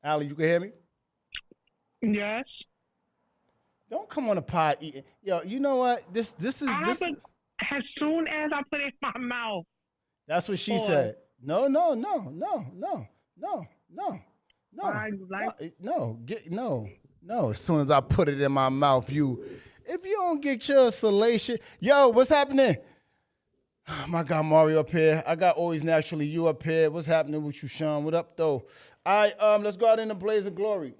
Allie, you can hear me? Yes. Don't come on the pod eating. Yo, you know what? This is. As soon as I put it in my mouth. That's what she said. No. As soon as I put it in my mouth, if you don't get your salation, yo, what's happening? Oh my God, Mario up here. I got Always Naturally You up here. What's happening with you, Sean? What up, though? All right, let's go out in the blaze of glory.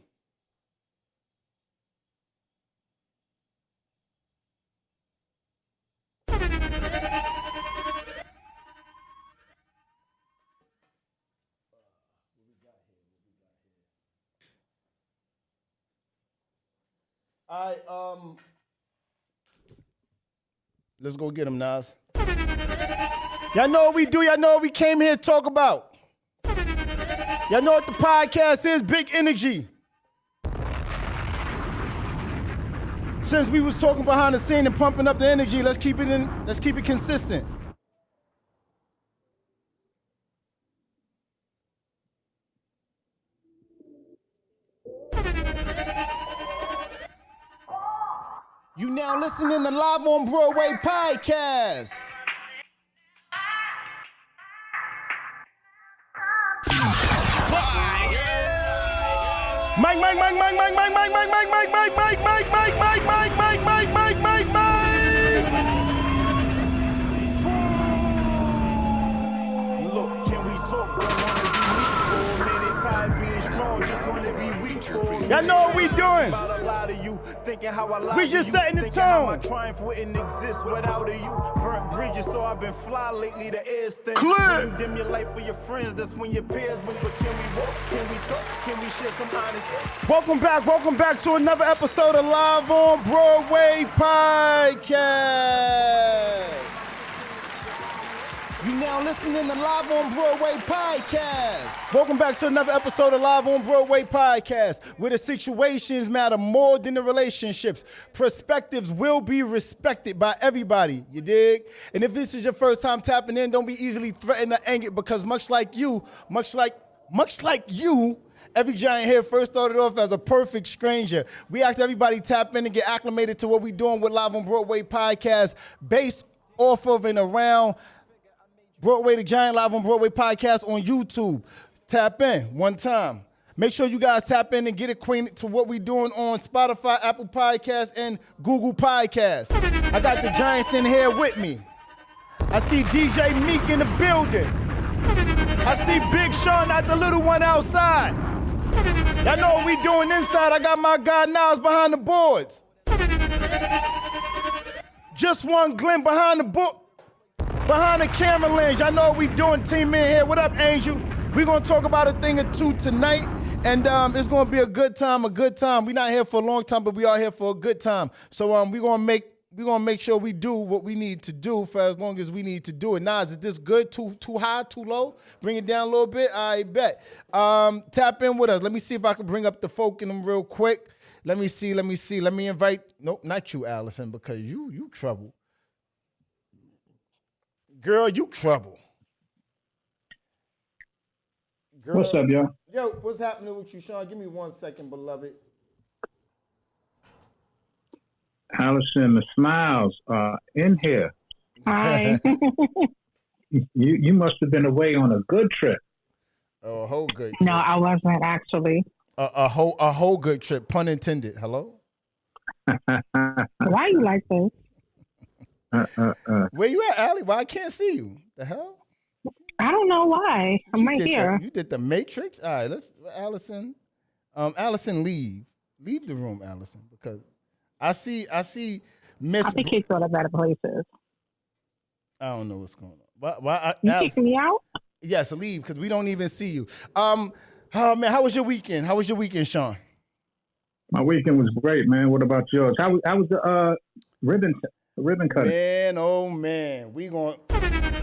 All right, let's go get him, Nas. Y'all know what we do. Y'all know what we came here to talk about. Y'all know what the podcast is, Big Energy. Since we was talking behind the scene and pumping up the energy, let's keep it consistent. You now listening to Live on Broadway podcast. Mike. Look, can we talk? Don't wanna be weak for a minute. Tired being strong, just wanna be weak for a minute. Y'all know what we doing. About a lot of you, thinking how I lie We to just you, setting the thinking how tone. my triumph wouldn't exist without you. Burnt bridges, so I've been fly lately. The air's thin. Clear. When you dim your light for your friends, that's when your peers win. But can we walk? Can we talk? Can we share some honest? Welcome back to another episode of Live on Broadway podcast. You now listening to Live on Broadway podcast. Welcome back to another episode of Live on Broadway podcast, where the situations matter more than the relationships. Perspectives will be respected by everybody, you dig? And if this is your first time tapping in, don't be easily threatened or angered, because much like you, every giant here first started off as a perfect stranger. We asked everybody tap in and get acclimated to what we're doing with Live on Broadway podcast, based off of and around Broadway the Giant Live on Broadway podcast on YouTube. Tap in one time. Make sure you guys tap in and get acquainted to what we're doing on Spotify, Apple Podcasts, and Google Podcasts. I got the Giants in here with me. I see DJ Meek in the building. I see Big Sean, not the little one, outside. Y'all know what we doing inside. I got my guy Nas behind the boards. Just one Glenn behind the camera lens. Y'all know what we doing, team in here. What up, Angel? We're gonna talk about a thing or two tonight, and it's gonna be a good time. We're not here for a long time, but we are here for a good time. So we're gonna make sure we do what we need to do for as long as we need to do it. Nas, is this good? Too high? Too low? Bring it down a little bit? I bet. Tap in with us. Let me see if I can bring up the folk in them real quick. Let me see. Let me invite. Nope, not you, Allison, because you trouble. Girl, you trouble. Girl, what's up, y'all? Yo, what's happening with you, Sean? Give me 1 second, beloved. Allison, the smiles are in here. Hi. You must have been away on a good trip. Oh, a whole good trip. No, I wasn't actually. A whole good trip, pun intended. Hello? Why you like this? Where you at, Allie? Why I can't see you? The hell? I don't know why. I'm right here. You did the Matrix? All right, let's, Allison. Allison, leave the room, Allison, because I see Miss. I think he's go to better places. I don't know what's going on. Why You kicking me out? Yes, leave, because we don't even see you. Oh man, how was your weekend? How was your weekend, Sean? My weekend was great, man. What about yours? How was the ribbon cutting? Man, oh man,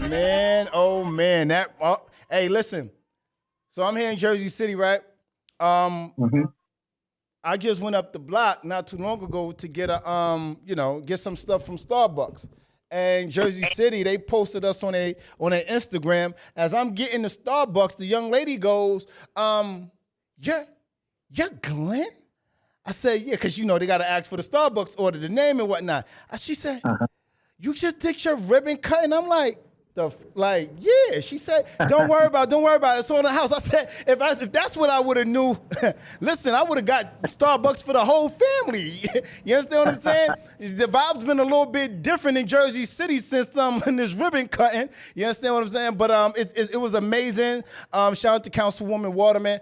man, oh man. Hey, listen. So I'm here in Jersey City, right? I just went up the block not too long ago to get get some stuff from Starbucks. And Jersey City, they posted us on their Instagram. As I'm getting to Starbucks, the young lady goes, you're Glenn? I said, yeah, because, they got to ask for the Starbucks order, the name and whatnot. She said, you just did your ribbon cutting? I'm like, yeah. She said, don't worry about it. It's on the house. I said, if that's what I would have knew, listen, I would have got Starbucks for the whole family. You understand what I'm saying? The vibe's been a little bit different in Jersey City since this ribbon cutting. You understand what I'm saying? But it was amazing. Shout out to Councilwoman Waterman.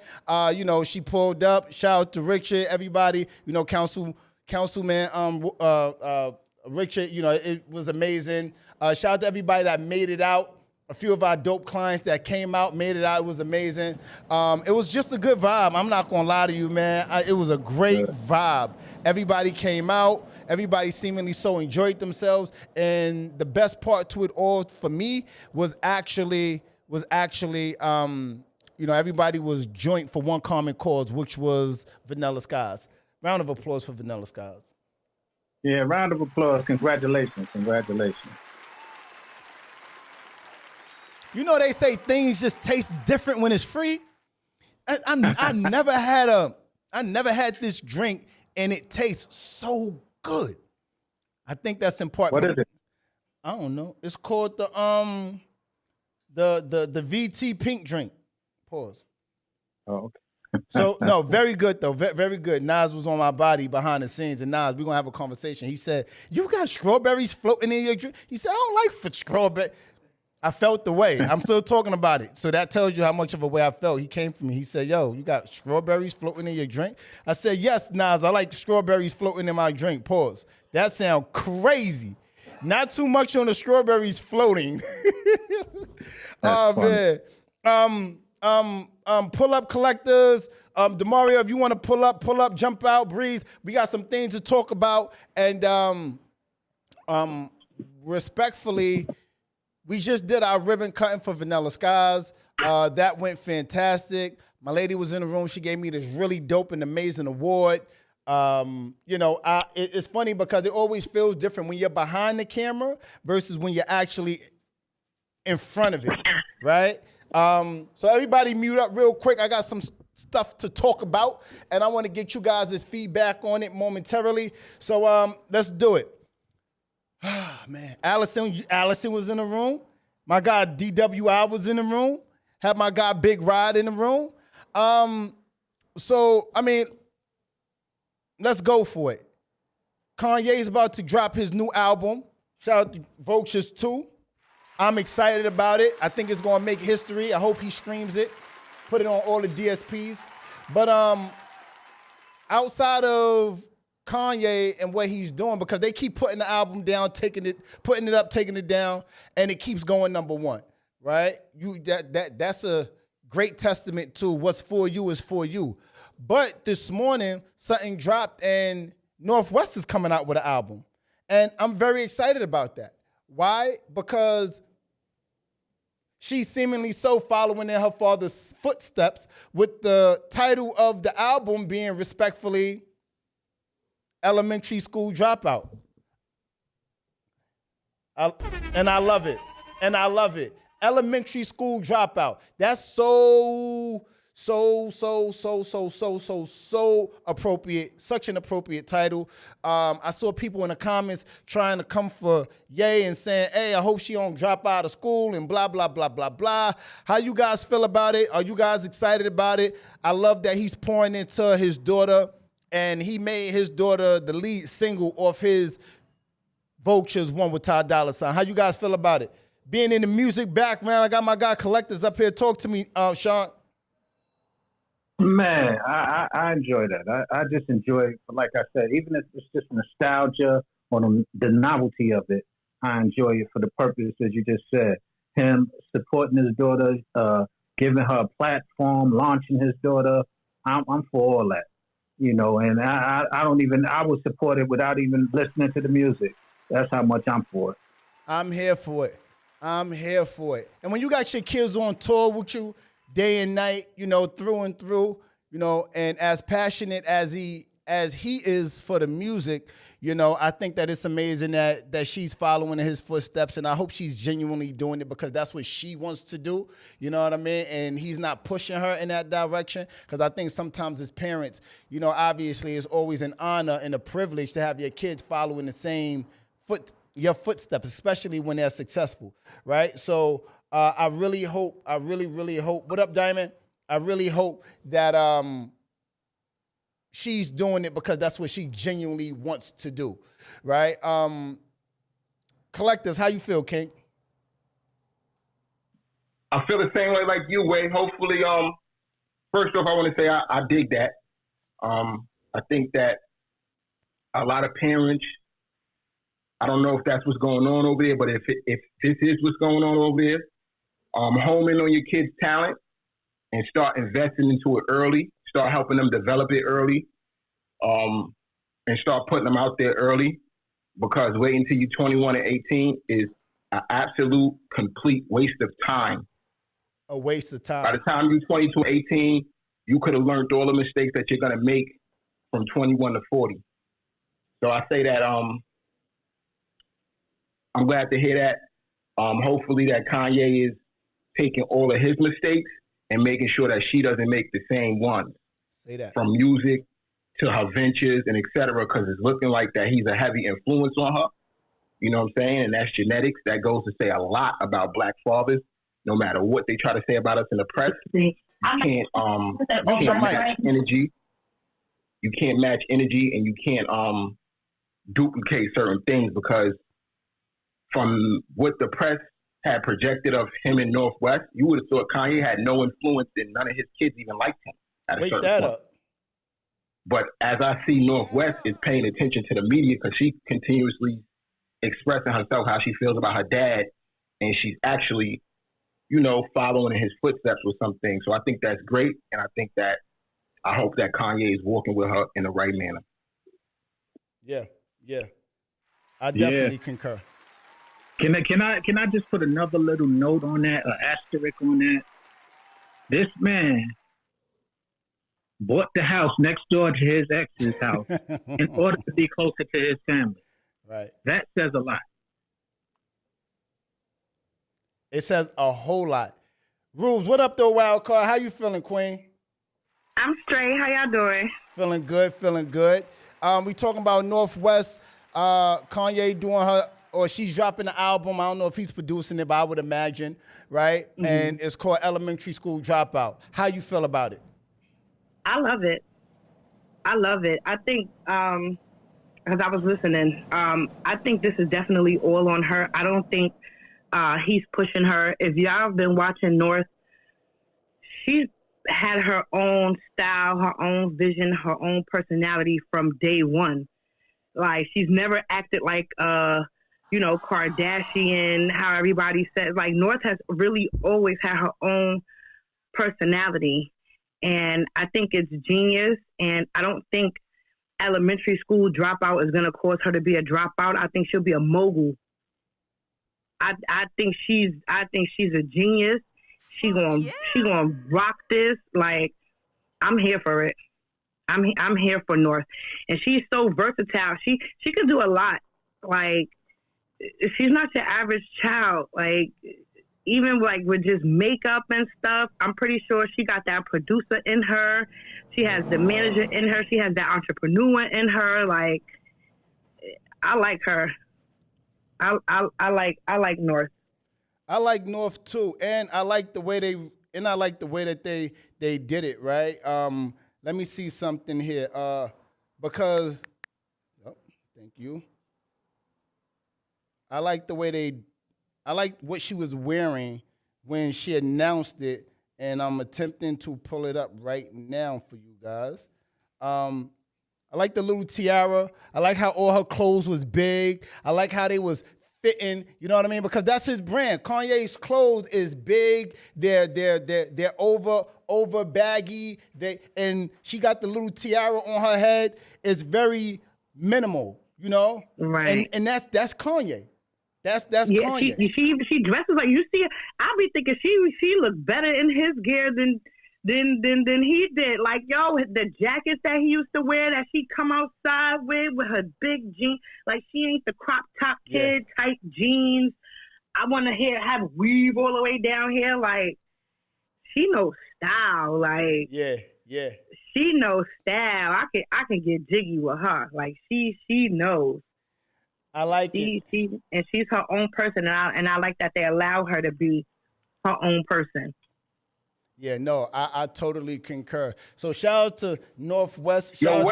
She pulled up. Shout out to Richard, everybody. Councilman Richard, it was amazing. Shout out to everybody that made it out. A few of our dope clients that came out, made it out. It was amazing. It was just a good vibe. I'm not going to lie to you, man. It was a great vibe. Everybody came out. Everybody seemingly so enjoyed themselves. And the best part to it all for me was actually, everybody was joint for one common cause, which was Vanilla Skies. Round of applause for Vanilla Skies. Yeah, round of applause. Congratulations. They say things just taste different when it's free. I never had this drink and it tastes so good. I think that's important. What is it? I don't know. It's called the VT pink drink. Pause. Oh, okay. So, no, very good, though. Very good. Nas was on my body behind the scenes. And Nas, we're going to have a conversation. He said, you got strawberries floating in your drink? He said, I don't like strawberry. I felt the way. I'm still talking about it. So that tells you how much of a way I felt. He came from me. He said, yo, you got strawberries floating in your drink? I said, yes, Nas, I like strawberries floating in my drink. Pause. That sounds crazy. Not too much on the strawberries floating. Man. Pull up collectors. Demario, if you want to pull up, jump out, breeze. We got some things to talk about. And respectfully, we just did our ribbon cutting for Vanilla Skies. That went fantastic. My lady was in the room. She gave me this really dope and amazing award. It's funny because it always feels different when you're behind the camera versus when you're actually in front of it, right? So everybody mute up real quick. I got some stuff to talk about, and I want to get you guys' feedback on it momentarily. So let's do it. Man, Allison was in the room. My guy DWI was in the room. Had my guy Big Rod in the room. Let's go for it. Kanye's about to drop his new album. Shout out to Vultures 2. I'm excited about it. I think it's going to make history. I hope he streams it. Put it on all the DSPs. But outside of Kanye and what he's doing, because they keep putting the album down, putting it up, taking it down, and it keeps going number one, right? That's a great testament to what's for you is for you. But this morning, something dropped, and Northwest is coming out with an album. And I'm very excited about that. Why? Because she's seemingly so following in her father's footsteps, with the title of the album being respectfully Elementary School Dropout. And I love it. Elementary School Dropout. That's so appropriate. Such an appropriate title. I saw people in the comments trying to come for Ye and saying, hey, I hope she don't drop out of school and blah, blah, blah, blah, blah. How you guys feel about it? Are you guys excited about it? I love that he's pouring into his daughter, and he made his daughter the lead single off his Vultures one with Ty Dolla $ign. How you guys feel about it? Being in the music background, I got my guy Collectors up here. Talk to me, Sean. Man, I enjoy that. I just enjoy, like I said, even if it's just nostalgia or the novelty of it, I enjoy it for the purpose, as you just said. Him supporting his daughter, giving her a platform, launching his daughter. I'm for all that, and I would support it without even listening to the music. That's how much I'm for it. I'm here for it. And when you got your kids on tour with you day and night, through and through, and as passionate as he as he is for the music, you know, I think that it's amazing that she's following in his footsteps, and I hope she's genuinely doing it because that's what she wants to do. You know what I mean? And he's not pushing her in that direction because I think sometimes as parents, you know, obviously it's always an honor and a privilege to have your kids following the same your footsteps, especially when they're successful, right? So I really hope. What up, Diamond? I really hope that she's doing it because that's what she genuinely wants to do, right? Collectors, how you feel, King? I feel the same way like you, Wade. Hopefully, first off, I want to say I dig that. I think that a lot of parents, I don't know if that's what's going on over there, but if this is what's going on over there, home in on your kids' talent and start investing into it early. Start helping them develop it early, and start putting them out there early. Because waiting until you're 21 and 18 is an absolute complete waste of time. A waste of time. By the time you're 22, 18, you could have learned all the mistakes that you're going to make from 21 to 40. So I say that I'm glad to hear that. Hopefully that Kanye is taking all of his mistakes and making sure that she doesn't make the same ones. Say that. From music to her ventures and et cetera, because it's looking like that he's a heavy influence on her. You know what I'm saying? And that's genetics. That goes to say a lot about Black fathers, no matter what they try to say about us in the press. You can't match energy. You can't match energy, and you can't duplicate certain things, because from what the press had projected of him in Northwest, you would have thought Kanye had no influence and none of his kids even liked him at a certain point. But as I see, Northwest is paying attention to the media because she continuously expressing herself how she feels about her dad, and she's actually, you know, following in his footsteps with some things. So I think that's great, and I hope that Kanye is walking with her in the right manner. Yeah. I definitely concur. Can I just put another little note on that, an asterisk on that? This man bought the house next door to his ex's house in order to be closer to his family. Right. That says a lot. It says a whole lot. Rubes, what up though, Wild Card? How you feeling, Queen? I'm straight. How y'all doing? Feeling good. We talking about Northwest. Kanye doing her, or she's dropping the album. I don't know if he's producing it, but I would imagine, right? Mm-hmm. And it's called Elementary School Dropout. How you feel about it? I love it. I think, because I was listening, I think this is definitely all on her. I don't think he's pushing her. If y'all have been watching North, she's had her own style, her own vision, her own personality from day one. Like, she's never acted like, Kardashian, how everybody says. Like, North has really always had her own personality. And I think it's genius. And I don't think Elementary School Dropout is going to cause her to be a dropout. I think she'll be a mogul. I think she's a genius. She's gonna rock this. Like, I'm here for it. I'm here for North, and she's so versatile. She can do a lot. Like, she's not your average child. Like, even like with just makeup and stuff, I'm pretty sure she got that producer in her. She has the manager in her. She has that entrepreneur in her. Like, I like her. I like North. I like North too, and I like the way that they did it, right? Let me see something here, because thank you. I like what she was wearing when she announced it, and I'm attempting to pull it up right now for you guys. I like the little tiara. I like how all her clothes was big. I like how they was fitting, you know what I mean? Because that's his brand. Kanye's clothes is big. They're over baggy. And she got the little tiara on her head. It's very minimal, you know? Right. And that's Kanye. That's Kanye. She dresses like, you see, I be thinking she look better in his gear than than he did. Like, yo, the jackets that he used to wear that she come outside with her big jeans. Like, she ain't the crop top kid type jeans. I want to have weave all the way down here. Like, she knows style. Like, Yeah. she knows style. I can get jiggy with her. Like, she knows. I like it. And she's her own person, and I like that they allow her to be her own person. Yeah, no, I totally concur. So shout out to Northwest. Yo.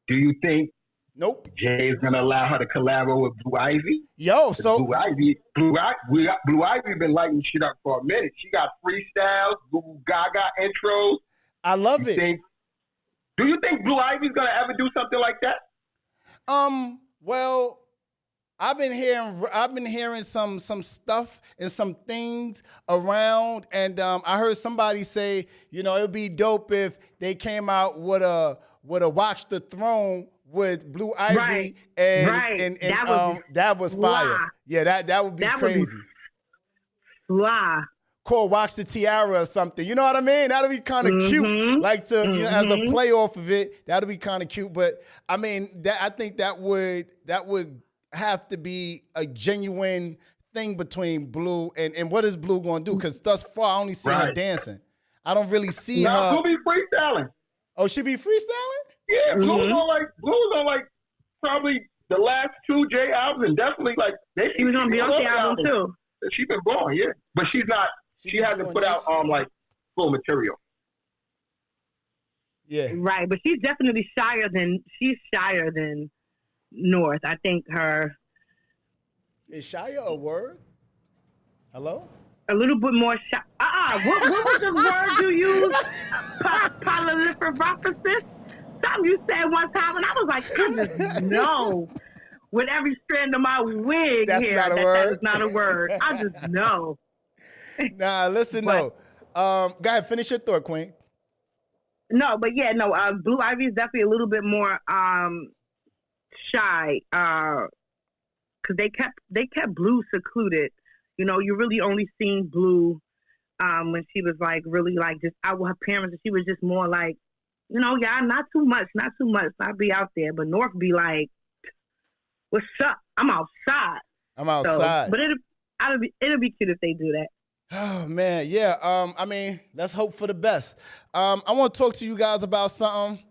Do you think Nope. Jay's gonna allow her to collaborate with Blue Ivy? Yo, so Blue Ivy been lighting shit up for a minute. She got freestyles, Google Gaga intros. I love it. Do you think Blue Ivy's gonna ever do something like that? Well, I've been hearing some stuff and some things around, and I heard somebody say, it would be dope if they came out with a Watch the Throne with Blue Ivy, and that was fire. Yeah, that would be crazy. Fly. Called Watch the Tiara or something. You know what I mean? That'll be kind of cute. Like to as a play off of it, that'll be kind of cute. But I mean, I think that would have to be a genuine thing between Blue and what is Blue going to do? Because thus far I only see her dancing. I don't really see her. Blue be freestyling. Oh, she be freestyling? Yeah, Blue's on like probably the last 2 J albums, and definitely like she was on Beyonce album too. She's been blowing, yeah, but she's not. She hasn't put out like full material. Yeah, right. But she's definitely shyer than North. I think her is shyer a word. Hello. A little bit more shy. What was the word you used? Polyliferophysis? Something you said one time, and I was like, I just know with every strand of my wig that is not a word. I just know. Nah, listen, though. Go ahead, finish your thought, Queen. No, but yeah, no. Blue Ivy is definitely a little bit more shy because they kept Blue secluded. You really only seen Blue when she was like really like just out with her parents, and she was just more like, not too much. I'd be out there, but North be like, "What's up? I'm outside." So, but it'll be cute if they do that. Oh man, yeah. I mean, let's hope for the best. I want to talk to you guys about something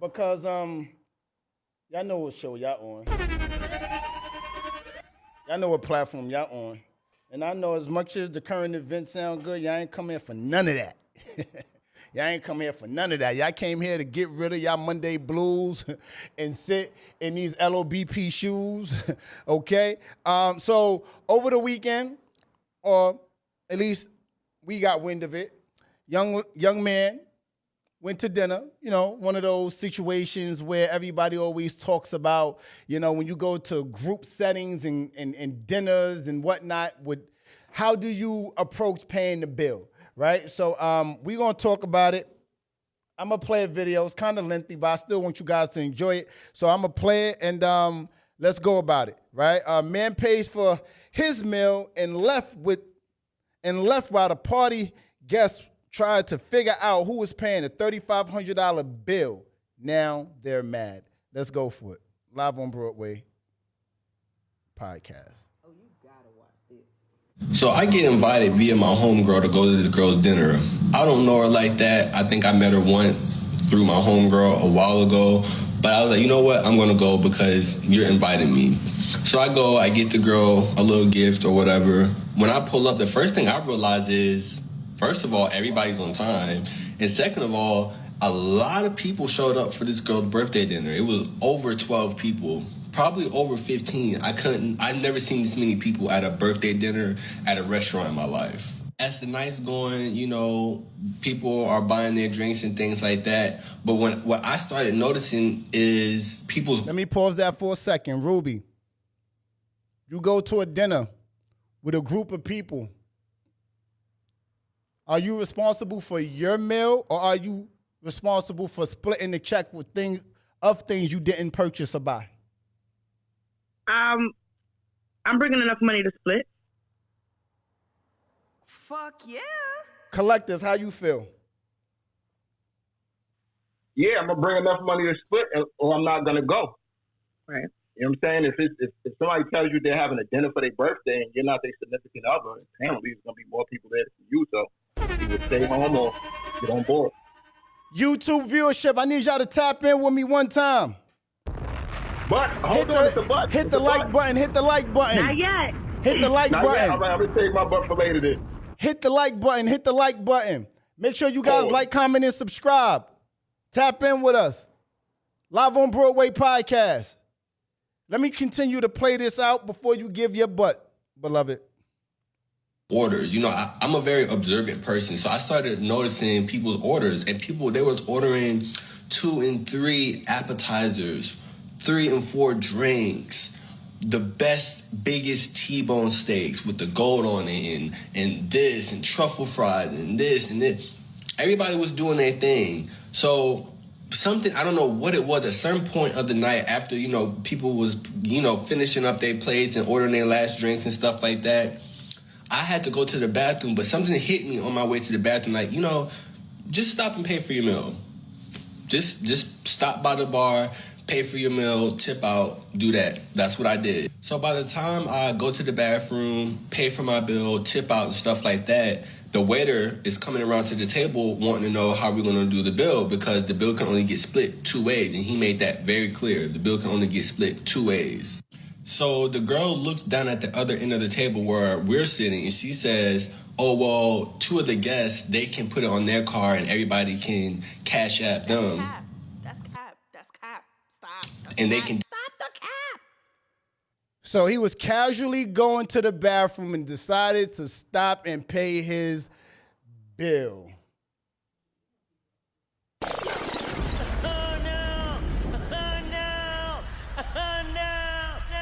because y'all know what show y'all on. Y'all know what platform y'all on. And I know as much as the current events sound good, y'all ain't come here for none of that. Y'all ain't come here for none of that. Y'all came here to get rid of y'all Monday blues and sit in these LOBP shoes, okay? So over the weekend, or at least we got wind of it, young man went to dinner, one of those situations where everybody always talks about, when you go to group settings and dinners and whatnot, how do you approach paying the bill, right? So we're going to talk about it. I'm going to play a video. It's kind of lengthy, but I still want you guys to enjoy it. So I'm going to play it, and let's go about it, right? Man pays for his meal and left while the party guests tried to figure out who was paying a $3,500 bill. Now they're mad. Let's go for it. Live on Broadway podcast. Oh, you gotta watch this. So I get invited via my homegirl to go to this girl's dinner. I don't know her like that. I think I met her once through my homegirl a while ago. But I was like, you know what? I'm gonna go because you're inviting me. So I go, I get the girl a little gift or whatever. When I pull up, the first thing I realize is, first of all, everybody's on time. And second of all, a lot of people showed up for this girl's birthday dinner. It was over 12 people, probably over 15. I've never seen this many people at a birthday dinner at a restaurant in my life. As the night's going, people are buying their drinks and things like that. But what I started noticing is people's... Let me pause that for a second. Ruby, you go to a dinner with a group of people. Are you responsible for your meal, or are you responsible for splitting the check with things you didn't purchase or buy? I'm bringing enough money to split. Fuck yeah. Collectors, how you feel? Yeah, I'm gonna bring enough money to split, or I'm not gonna go. Right. You know what I'm saying? If somebody tells you they're having a dinner for their birthday and you're not their significant other, apparently there's gonna be more people there than you. So either stay home or get on board. YouTube viewership, I need y'all to tap in with me one time. But hold on, it's the button. Hit the like button. Hit the like button. Not yet. Hit the like Not button. yet. All right, I'm gonna save my butt for later then. Hit the like button. Hit the like button. Make sure you guys like, comment, and subscribe. Tap in with us. Live on Broadway podcast. Let me continue to play this out before you give your butt, beloved. Orders. You know, I'm a very observant person, so I started noticing people's orders, and they was ordering 2 and 3 appetizers, 3 and 4 drinks, the best, biggest T-bone steaks with the gold on it, and this, and truffle fries, and this, and this. Everybody was doing their thing. So something, I don't know what it was, at some point of the night after, you know, people was, you know, finishing up their plates and ordering their last drinks and stuff like that, I had to go to the bathroom, but something hit me on my way to the bathroom, like, you know, just stop and pay for your meal. Just stop by the bar, pay for your meal, tip out, do that. That's what I did. So by the time I go to the bathroom, pay for my bill, tip out and stuff like that, the waiter is coming around to the table wanting to know how we're going to do the bill, because the bill can only get split 2 ways, and he made that very clear. The bill can only get split 2 ways. So the girl looks down at the other end of the table where we're sitting, and she says, oh, well, 2 of the guests, they can put it on their card and everybody can cash app them. That's cap. Stop. And they can... Stop the cap. So he was casually going to the bathroom and decided to stop and pay his bill.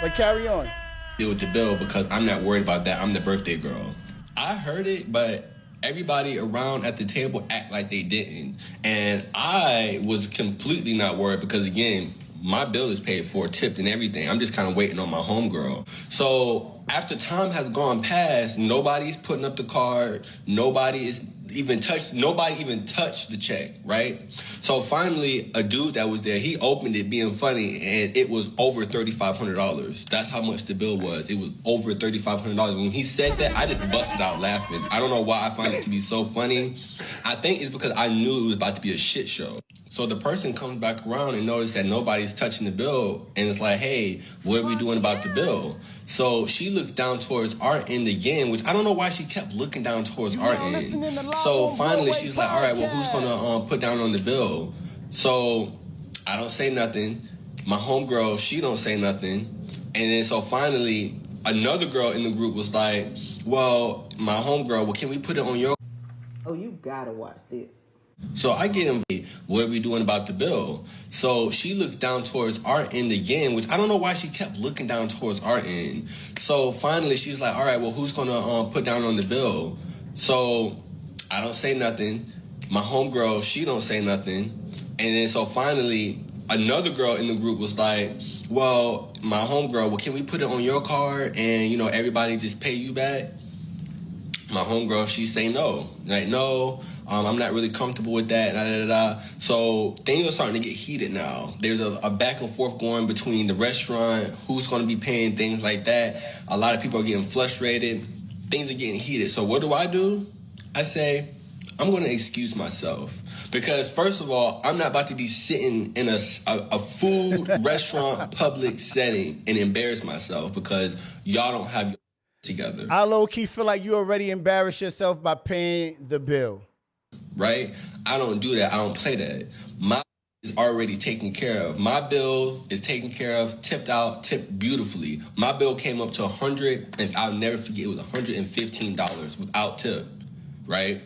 But carry on. Deal with the bill, because I'm not worried about that. I'm the birthday girl. I heard it, but everybody around at the table act like they didn't. And I was completely not worried because, again, my bill is paid for, tipped and everything. I'm just kind of waiting on my homegirl. So after time has gone past, nobody's putting up the card. Nobody even touched the check, right? So finally, a dude that was there, he opened it being funny, and it was over $3,500. That's how much the bill was. It was over $3,500. When he said that, I just busted out laughing. I don't know why I find it to be so funny. I think it's because I knew it was about to be a shit show. So the person comes back around and notices that nobody's touching the bill, and it's like, hey, what are we doing about the bill? So she looks down towards our end again, which I don't know why she kept looking down towards our end. So finally she's like, all right, well, who's gonna put down on the bill? So I don't say nothing. My homegirl, she don't say nothing. And then so finally another girl in the group was like, well, my homegirl, well, can we put it on your... Oh, you gotta watch this. So I get him, what are we doing about the bill? So she looks down towards our end again, which I don't know why she kept looking down towards our end. So finally she's like, all right, well, who's gonna put down on the bill? So I don't say nothing. My homegirl, she don't say nothing. And then so finally another girl in the group was like, well, my homegirl, well, can we put it on your card and, you know, everybody just pay you back? My homegirl, she say no. Like, no, I'm not really comfortable with that. So things are starting to get heated now. There's a back and forth going between the restaurant, who's going to be paying, things like that. A lot of people are getting frustrated. Things are getting heated. So what do? I say, I'm going to excuse myself. Because first of all, I'm not about to be sitting in a food restaurant public setting and embarrass myself because y'all don't have your together. I low-key feel like you already embarrassed yourself by paying the bill. Right? I don't do that. I don't play that. My is already taken care of. My bill is taken care of, tipped out, tipped beautifully. My bill came up to $100, and I'll never forget, it was $115 without tip, right?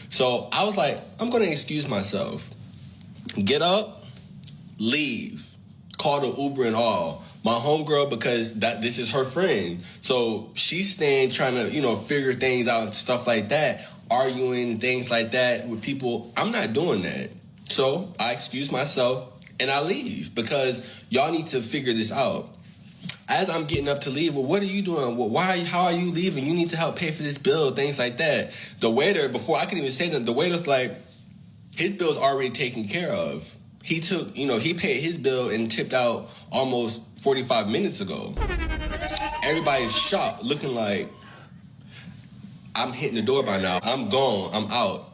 So I was like, I'm going to excuse myself. Get up, leave, call the Uber and all. My homegirl, because this is her friend. So she's staying trying to, you know, figure things out and stuff like that, arguing things like that with people. I'm not doing that. So I excuse myself and I leave because y'all need to figure this out. As I'm getting up to leave, well, what are you doing? Well, how are you leaving? You need to help pay for this bill, things like that. The waiter, before I could even say that, the waiter's like, his bill's already taken care of. He took, he paid his bill and tipped out almost 45 minutes ago. Everybody's shocked, looking like, I'm hitting the door by now. I'm gone. I'm out.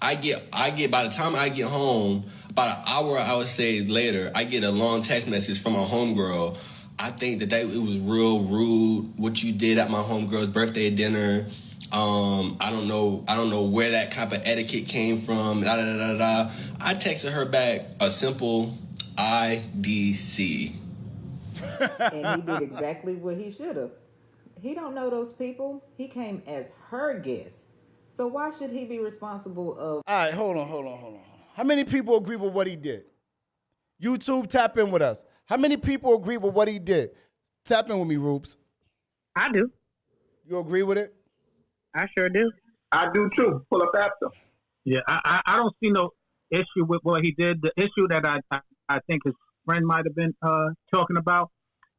I get by the time I get home, about an hour, I would say later, I get a long text message from my homegirl. I think that it was real rude what you did at my homegirl's birthday dinner. I don't know where that type of etiquette came from. Da, da, da, da, da. I texted her back a simple IDC. And he did exactly what he should have. He don't know those people. He came as her guest. So why should he be responsible of... All right, hold on. How many people agree with what he did? YouTube, tap in with us. How many people agree with what he did? Tap in with me, Rubes. I do. You agree with it? I sure do. I do too. Pull up after. Yeah, I don't see no issue with what he did. The issue that I think his friend might have been talking about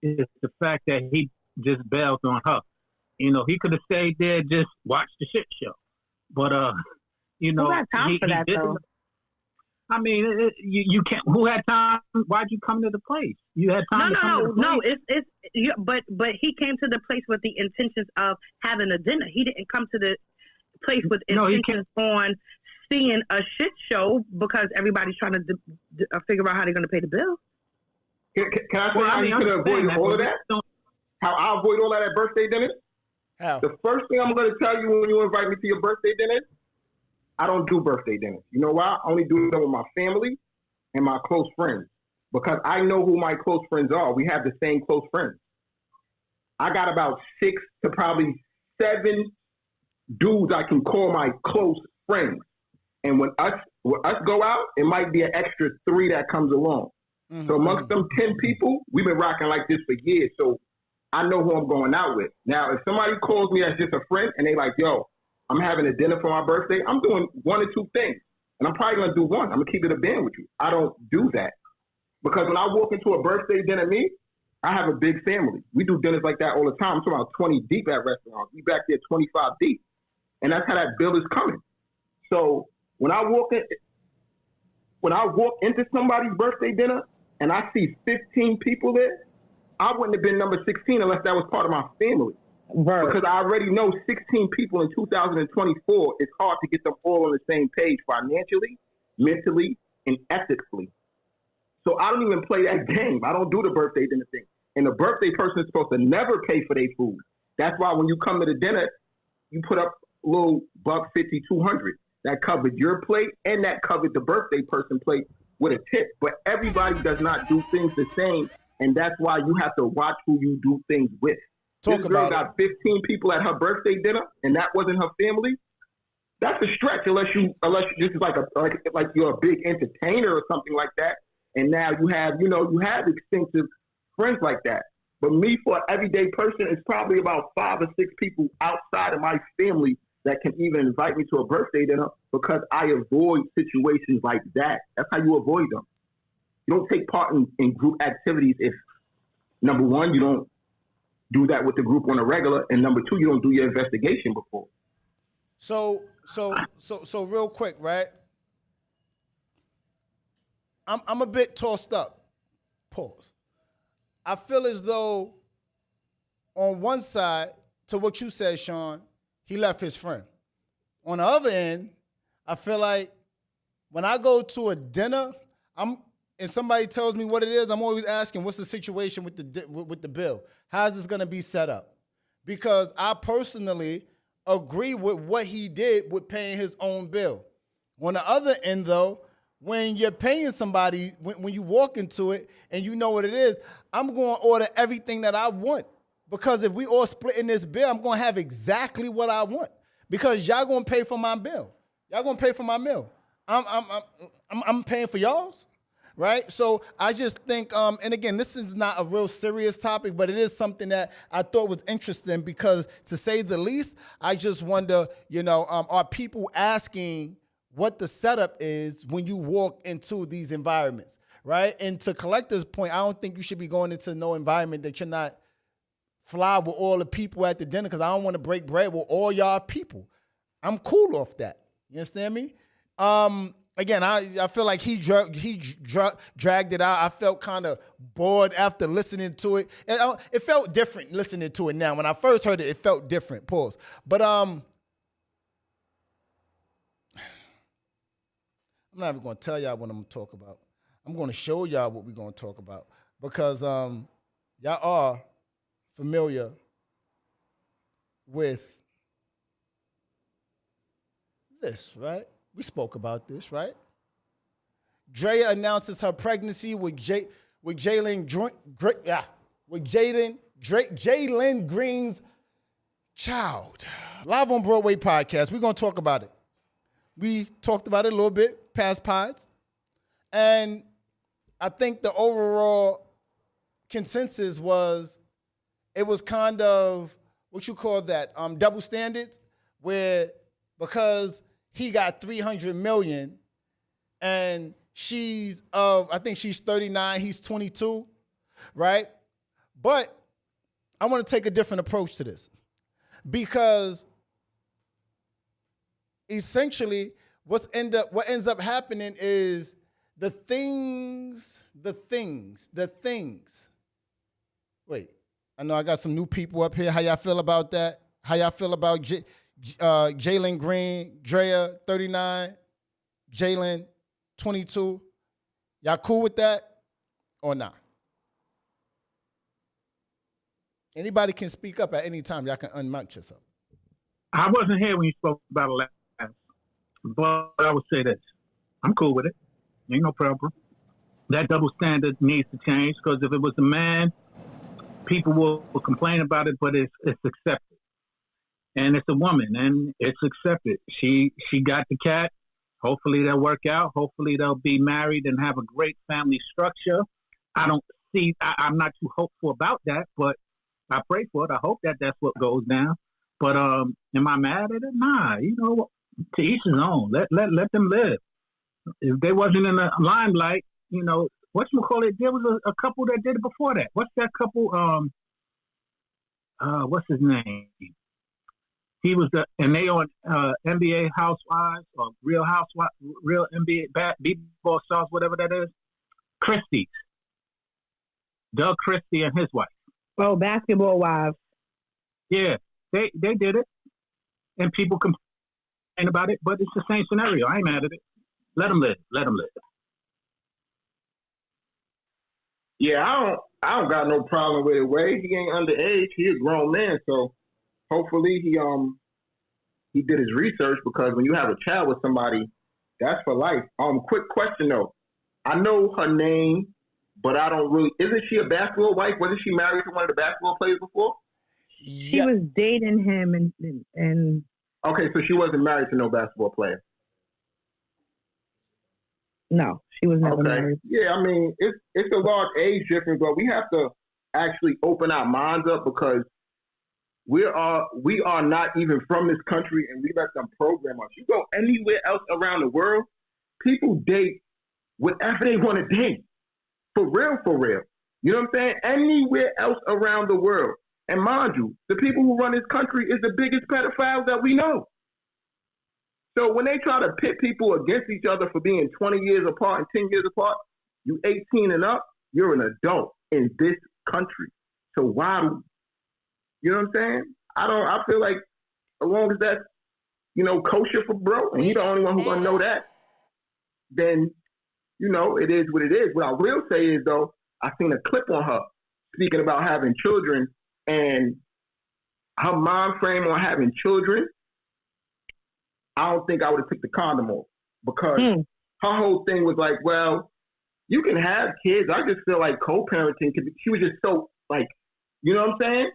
is the fact that he just bailed on her. He could have stayed there, just watched the shit show. But Who got time for that though? I mean, you can't. Who had time? Why'd you come to the place? You had time. No. But he came to the place with the intentions of having a dinner. He didn't come to the place with intentions on seeing a shit show because everybody's trying to figure out how they're going to pay the bill. Can I say how you could avoid all of that? How I avoid all of that birthday dinner? How? The first thing I'm going to tell you when you invite me to your birthday dinner, I don't do birthday dinners. You know why? I only do them with my family and my close friends because I know who my close friends are. We have the same close friends. I got about 6 to probably 7 dudes I can call my close friends. And when us go out, it might be an extra 3 that comes along. Mm-hmm. So amongst them 10 people, we've been rocking like this for years. So I know who I'm going out with. Now, if somebody calls me as just a friend and they like, yo, I'm having a dinner for my birthday, I'm doing 1 or 2 things. And I'm probably going to do one. I'm going to keep it a band with you. I don't do that. Because when I walk into a birthday dinner, I have a big family. We do dinners like that all the time. I'm talking about 20 deep at restaurants. We back there 25 deep. And that's how that bill is coming. So when I walk into somebody's birthday dinner and I see 15 people there, I wouldn't have been number 16 unless that was part of my family. Right. Because I already know 16 people in 2024, it's hard to get them all on the same page financially, mentally, and ethically. So I don't even play that game. I don't do the birthday dinner thing. And the birthday person is supposed to never pay for their food. That's why when you come to the dinner, you put up a little $150, $200. That covered your plate and that covered the birthday person plate with a tip. But everybody does not do things the same. And that's why you have to watch who you do things with. This girl got 15 people at her birthday dinner, and that wasn't her family. That's a stretch, unless you just like you're a big entertainer or something like that. And now you have extensive friends like that. But me, for an everyday person, it's probably about 5 or 6 people outside of my family that can even invite me to a birthday dinner because I avoid situations like that. That's how you avoid them. You don't take part in group activities if, number one, you don't do that with the group on a regular, and number 2, you don't do your investigation before. So real quick, right? I'm a bit tossed up. Pause. I feel as though on one side, to what you said, Sean, he left his friend. On the other end, I feel like when I go to a dinner, and somebody tells me what it is, I'm always asking, what's the situation with the bill? How is this going to be set up? Because I personally agree with what he did with paying his own bill. On the other end, though, when you're paying somebody, when you walk into it and you know what it is, I'm going to order everything that I want. Because if we all split in this bill, I'm going to have exactly what I want. Because y'all going to pay for my bill. Y'all going to pay for my meal. I'm paying for y'all's. Right? So I just think, and again, this is not a real serious topic, but it is something that I thought was interesting because, to say the least, I just wonder, are people asking what the setup is when you walk into these environments, right? And to Collector's point, I don't think you should be going into no environment that you're not fly with all the people at the dinner, because I don't want to break bread with all y'all people. I'm cool off that. You understand me? Again, I feel like he dragged it out. I felt kind of bored after listening to it. It felt different listening to it now. When I first heard it, it felt different. Pause. But I'm not even going to tell y'all what I'm going to talk about. I'm going to show y'all what we're going to talk about, because y'all are familiar with this, right? We spoke about this, right? Drea announces her pregnancy with Jalen Green's child. Live on Broadway podcast. We're going to talk about it. We talked about it a little bit, past pods. And I think the overall consensus was, it was kind of, what you call that, double standards, where because he got $300 million and I think she's 39, he's 22, right? But I want to take a different approach to this, because essentially what ends up happening is the things. Wait, I know I got some new people up here. How y'all feel about that? How y'all feel about Jalen Green, Drea, 39, Jalen, 22? Y'all cool with that or not? Anybody can speak up at any time. Y'all can unmute yourself. I wasn't here when you spoke about it last, but I would say this. I'm cool with it. Ain't no problem. That double standard needs to change, because if it was a man, people will complain about it, but it's accepted. And it's a woman, and it's accepted. She got the cat. Hopefully they'll work out. Hopefully they'll be married and have a great family structure. I'm not too hopeful about that, but I pray for it. I hope that that's what goes down. But am I mad at it? Nah. You know, to each his own. Let them live. If they wasn't in the limelight, you know, whatchamacallit, there was a couple that did it before that. What's that couple? What's his name? He was and they on NBA Housewives or Real Housewives, Real NBA B-ball stars, whatever that is. Christie's. Doug Christie and his wife. Oh, Basketball Wives. Yeah, they did it, and people complain about it, but it's the same scenario. I ain't mad at it. Let them live. Let them live. Yeah, I don't got no problem with it. Way he ain't underage. He a grown man, so hopefully he did his research, because when you have a child with somebody, that's for life. Quick question though. I know her name, but I don't really. Isn't she a basketball wife? Wasn't she married to one of the basketball players before? She was dating him, and okay, so she wasn't married to no basketball player. No, she was never married. Yeah, I mean, it's a large age difference, but we have to actually open our minds up, because we are not even from this country, and we let them program us. You go anywhere else around the world, people date whatever they want to date. For real, for real. You know what I'm saying? Anywhere else around the world. And mind you, the people who run this country is the biggest pedophiles that we know. So when they try to pit people against each other for being 20 years apart and 10 years apart, you 18 and up, you're an adult in this country. So why do, you know what I'm saying? I feel like as long as that's, you know, kosher for bro, and you're the only one who's going to know that, then, you know, it is what it is. What I will say is, though, I seen a clip on her speaking about having children, and her mind frame on having children, I don't think I would have took the condom off, because her whole thing was like, well, you can have kids. I just feel like co-parenting, she was just so, like, you know what I'm saying?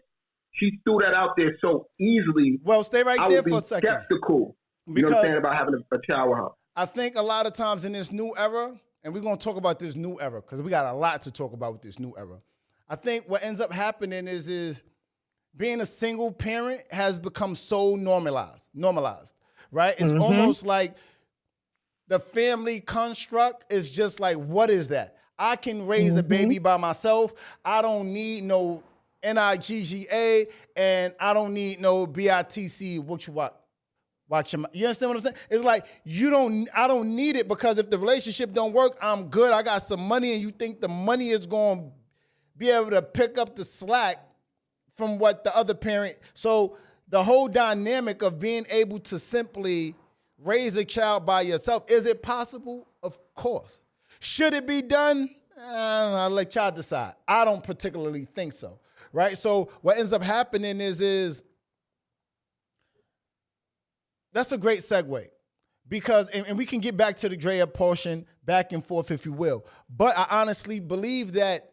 She threw that out there so easily. Well, stay right there for a second. Skeptical, you know what I'm saying, about having a child with her. I think a lot of times in this new era, and we're going to talk about this new era, because we got a lot to talk about with this new era. I think what ends up happening is being a single parent has become so normalized, right? It's almost like the family construct is just like, what is that? I can raise a baby by myself. I don't need no NIGGA, and I don't need no BITC. What you want? Watch your mouth. You understand what I'm saying? It's like I don't need it, because if the relationship don't work, I'm good. I got some money, and you think the money is going to be able to pick up the slack from what the other parent. So the whole dynamic of being able to simply raise a child by yourself, is it possible? Of course. Should it be done? I'll let y'all decide. I don't particularly think so, right? So what ends up happening is that's a great segue, because, and we can get back to the Drea portion, back and forth, if you will. But I honestly believe that,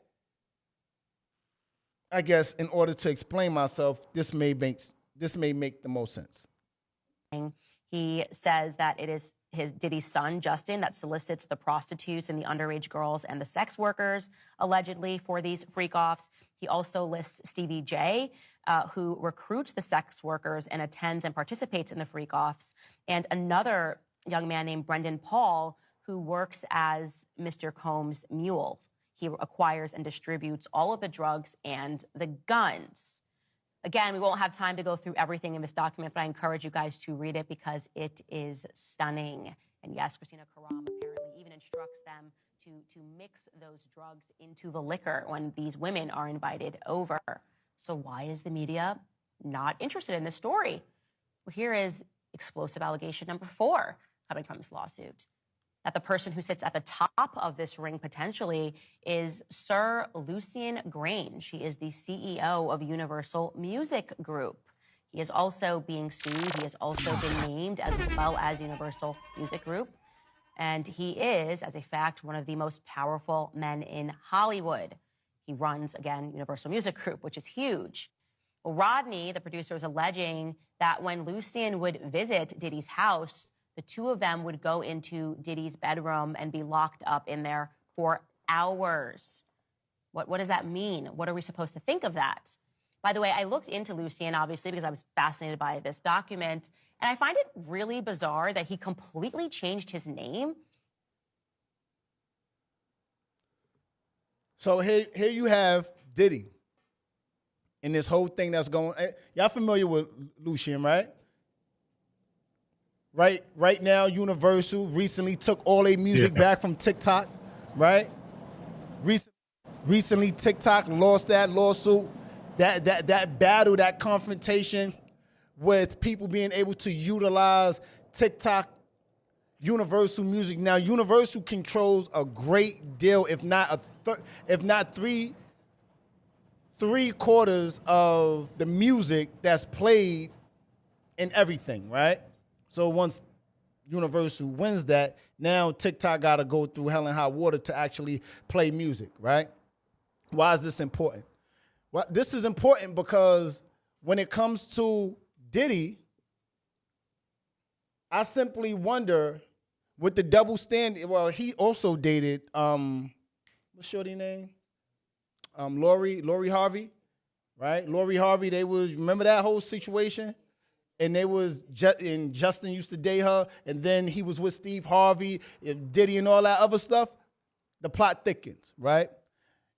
I guess, in order to explain myself, this may make the most sense. He says that it is Diddy's son, Justin, that solicits the prostitutes and the underage girls and the sex workers, allegedly, for these freak-offs. He also lists Stevie J, who recruits the sex workers and attends and participates in the freak-offs, and another young man named Brendan Paul, who works as Mr. Combs' mule. He acquires and distributes all of the drugs and the guns. Again, we won't have time to go through everything in this document, but I encourage you guys to read it because it is stunning. And yes, Christina Karam apparently even instructs them to mix those drugs into the liquor when these women are invited over. So why is the media not interested in this story? Well, here is explosive allegation number 4 coming from this lawsuit. That the person who sits at the top of this ring potentially is Sir Lucian Grange. He is the CEO of Universal Music Group. He is also being sued. He has also been named as well as Universal Music Group. And he is, as a fact, one of the most powerful men in Hollywood. He runs, again, Universal Music Group, which is huge. Well, Rodney, the producer, is alleging that when Lucian would visit Diddy's house, the two of them would go into Diddy's bedroom and be locked up in there for hours. What does that mean? What are we supposed to think of that? By the way, I looked into Lucian, obviously, because I was fascinated by this document, and I find it really bizarre that he completely changed his name. So here you have Diddy and this whole thing that's going. Y'all familiar with Lucian, right? Right now, Universal recently took all their music back from TikTok, right? Recently, TikTok lost that lawsuit, that battle, that confrontation with people being able to utilize TikTok, Universal Music. Now, Universal controls a great deal, if not three-quarters of the music that's played in everything, right? So once Universal wins that, now TikTok got to go through hell and high water to actually play music, right? Why is this important? Well, this is important because when it comes to Diddy, I simply wonder, with the double standard, well, he also dated, what's shorty name? Lori Harvey, right? Lori Harvey, remember that whole situation? And and Justin used to date her, and then he was with Steve Harvey, and Diddy, and all that other stuff. The plot thickens, right?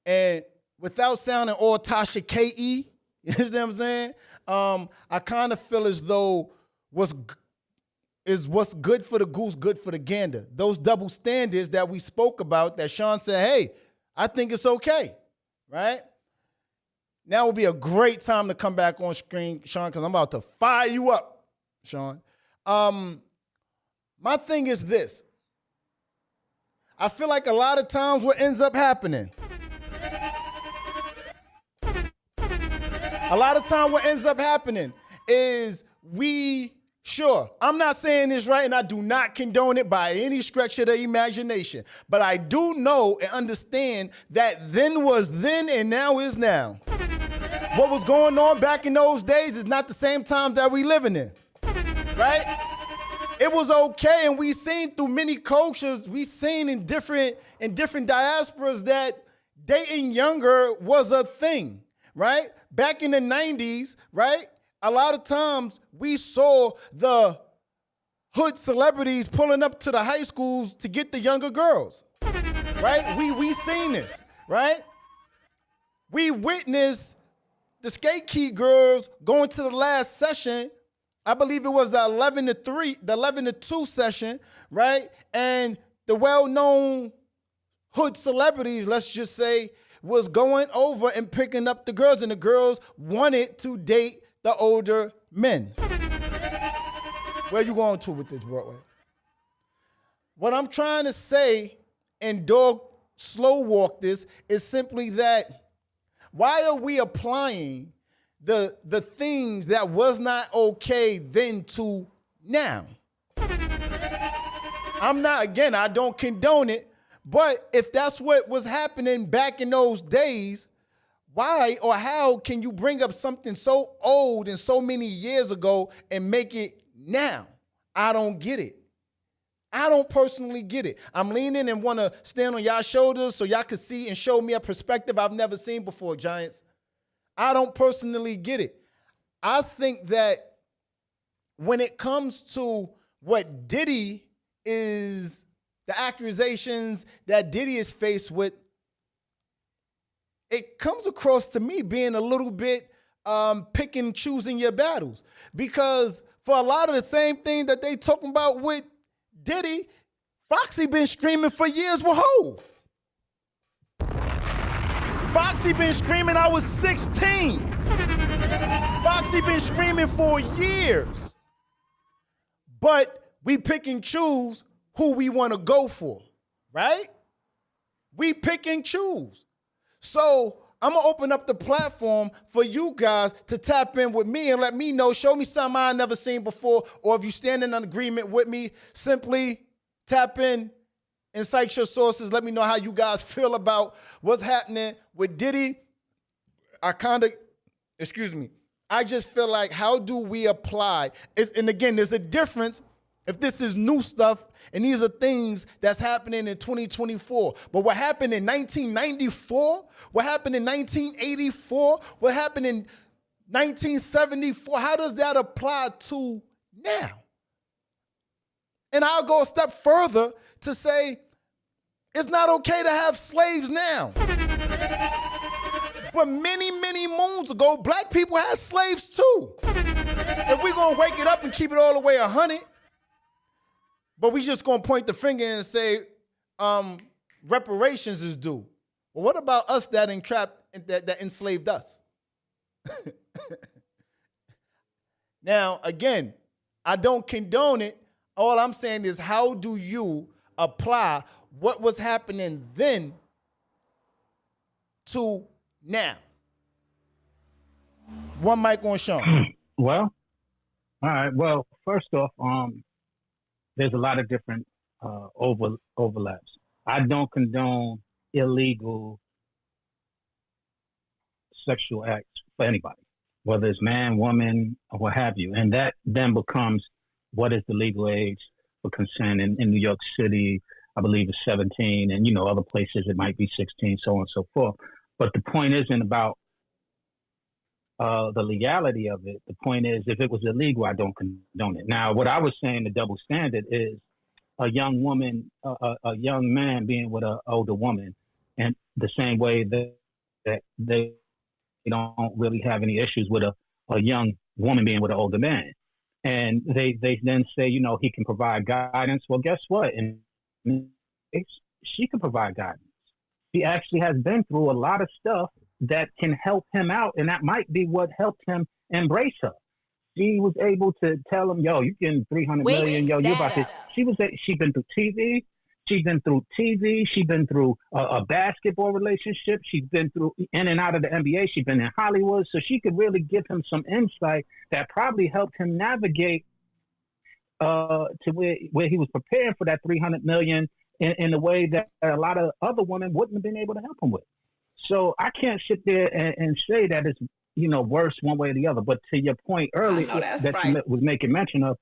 And without sounding all Tasha K.E., you understand what I'm saying? I kind of feel as though what's good for the goose, good for the gander. Those double standards that we spoke about, that Sean said, hey, I think it's okay, right? Now would be a great time to come back on screen, Sean, because I'm about to fire you up, Sean. My thing is this. I feel like a lot of times what ends up happening, is I'm not saying this right, and I do not condone it by any stretch of the imagination, but I do know and understand that then was then and now is now. What was going on back in those days is not the same time that we living in, right? It was okay, and we seen through many cultures, we seen in different diasporas that dating younger was a thing, right? Back in the 90s, right? A lot of times we saw the hood celebrities pulling up to the high schools to get the younger girls, right? We seen this, right? We witnessed the Skate Key girls going to the last session. I believe it was the 11-2 session, right? And the well-known hood celebrities, let's just say, was going over and picking up the girls, and the girls wanted to date the older men. Where you going to with this, Broadway? What I'm trying to say, and dog slow walk this, is simply that why are we applying the things that was not okay then to now? I don't condone it, but if that's what was happening back in those days, why or how can you bring up something so old and so many years ago and make it now? I don't get it. I don't personally get it. I'm leaning and want to stand on y'all shoulders so y'all can see and show me a perspective I've never seen before, Giants. I don't personally get it. I think that when it comes to what Diddy is, the accusations that Diddy is faced with, it comes across to me being a little bit pick and choosing your battles. Because for a lot of the same thing that they talking about with Diddy, Foxy been screaming for years with Hov. Foxy been screaming I was 16. Foxy been screaming for years. But we pick and choose who we want to go for, right? We pick and choose. So I'm going to open up the platform for you guys to tap in with me and let me know, show me something I've never seen before, or if you stand in an agreement with me, simply tap in and cite your sources. Let me know how you guys feel about what's happening with Diddy. I just feel like, how do we apply? And again, there's a difference if this is new stuff and these are things that's happening in 2024. But what happened in 1994, what happened in 1984, what happened in 1974, how does that apply to now? And I'll go a step further to say it's not okay to have slaves now. But many, many moons ago, black people had slaves too. If we're going to wake it up and keep it all the way 100, but we just going to point the finger and say reparations is due. Well, what about us that enslaved us? Now, again, I don't condone it. All I'm saying is, how do you apply what was happening then to now? One mic on Sean. Well, all right. Well, first off, there's a lot of different overlaps. I don't condone illegal sexual acts for anybody, whether it's man, woman, or what have you. And that then becomes, what is the legal age for consent? In New York City, I believe it's 17, and other places it might be 16, so on and so forth. But the point isn't about the legality of it. The point is, if it was illegal, I don't condone it. Now, what I was saying, the double standard is a young woman, a young man being with an older woman, and the same way that they don't really have any issues with a young woman being with an older man. And they then say, he can provide guidance. Well, guess what? And she can provide guidance. She actually has been through a lot of stuff that can help him out, and that might be what helped him embrace her. She was able to tell him, yo, you getting 300 million, yo, you about to. She's been through TV. She's been through TV. She's been through a basketball relationship. She's been through in and out of the NBA. She's been in Hollywood. So she could really give him some insight that probably helped him navigate to where he was preparing for that 300 million in a way that a lot of other women wouldn't have been able to help him with. So I can't sit there and say that it's, worse one way or the other. But to your point earlier that you was making mention of,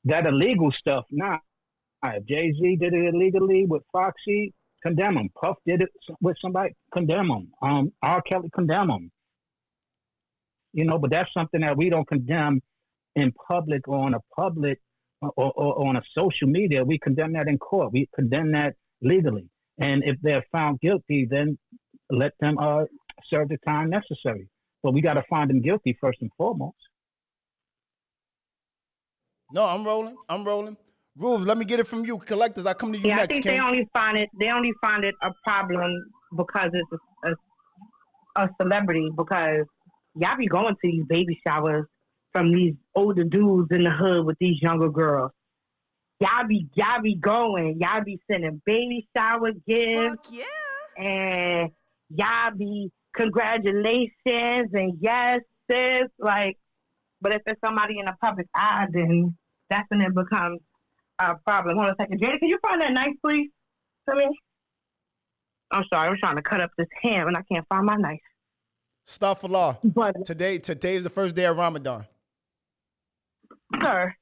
that illegal stuff, if Jay-Z did it illegally with Foxy, condemn him. Puff did it with somebody, condemn him. R. Kelly, condemn him. But that's something that we don't condemn in public or on a public or on a social media. We condemn that in court. We condemn that legally. And if they're found guilty, then let them serve the time necessary. But we got to find them guilty first and foremost. No, I'm rolling. I'm rolling. Rules, let me get it from you. Collectors, I come to you Yeah, I next, think King. they only find it a problem because it's a celebrity, because y'all be going to these baby showers from these older dudes in the hood with these younger girls. Y'all be going. Y'all be sending baby shower gifts. Fuck yeah. And y'all be congratulations and yes, sis. Like, but if there's somebody in the public eye, then that's when it becomes a problem. Hold on a second. Jada, can you find that knife, please, for me? I'm sorry. I'm trying to cut up this ham and I can't find my knife. Astaghfirullah. But Today's the first day of Ramadan. Sir.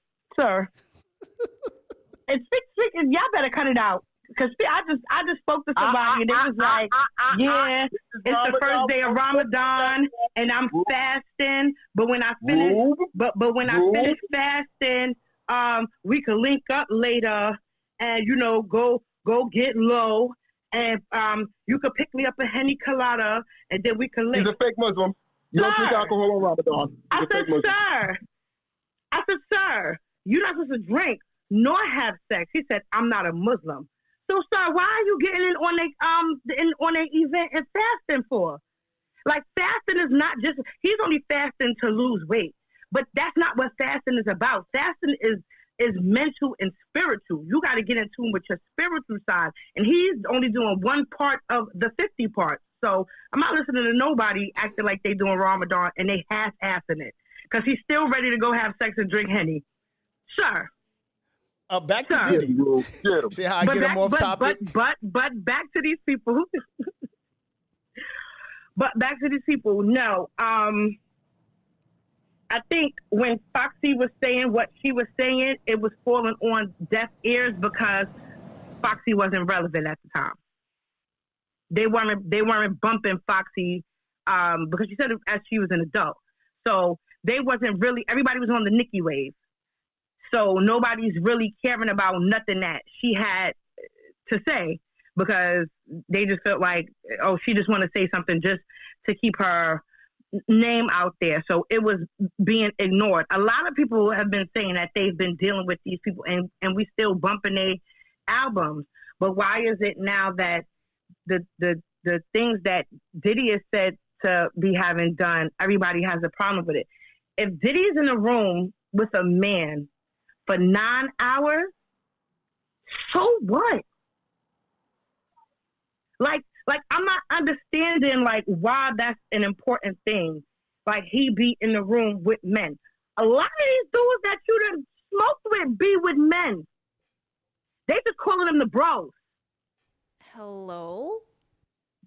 And speak, y'all better cut it out. Because I just spoke to somebody and it was like, yeah, it's the first day of Ramadan and I'm fasting. But when I finish, when I finish fasting, we could link up later and go get low and you could pick me up a Henny Colada and then we could link. He's a fake Muslim. You don't drink alcohol on Ramadan. I said, sir, you're not supposed to drink nor have sex. He said, I'm not a Muslim. So, sir, why are you getting in on a event and fasting for? Like, fasting is not just, he's only fasting to lose weight. But that's not what fasting is about. Fasting is mental and spiritual. You got to get in tune with your spiritual side. And he's only doing one part of the 50 parts. So I'm not listening to nobody acting like they doing Ramadan and they half-assing it. Because he's still ready to go have sex and drink Henny. Sir. Back to Diddy. See how I get him off topic? But back to these people. No. I think when Foxy was saying what she was saying, it was falling on deaf ears because Foxy wasn't relevant at the time. They weren't bumping Foxy because she said it as she was an adult. So they wasn't really, everybody was on the Nicki wave. So nobody's really caring about nothing that she had to say because they just felt like, oh, she just want to say something just to keep her name out there. So it was being ignored. A lot of people have been saying that they've been dealing with these people and we still bumping their albums. But why is it now that the things that Diddy has said to be having done, everybody has a problem with it? If Diddy's in a room with a man for 9 hours, so what? Like I'm not understanding why that's an important thing. Like he be in the room with men. A lot of these dudes that you done smoked with be with men. They just calling them the bros. Hello?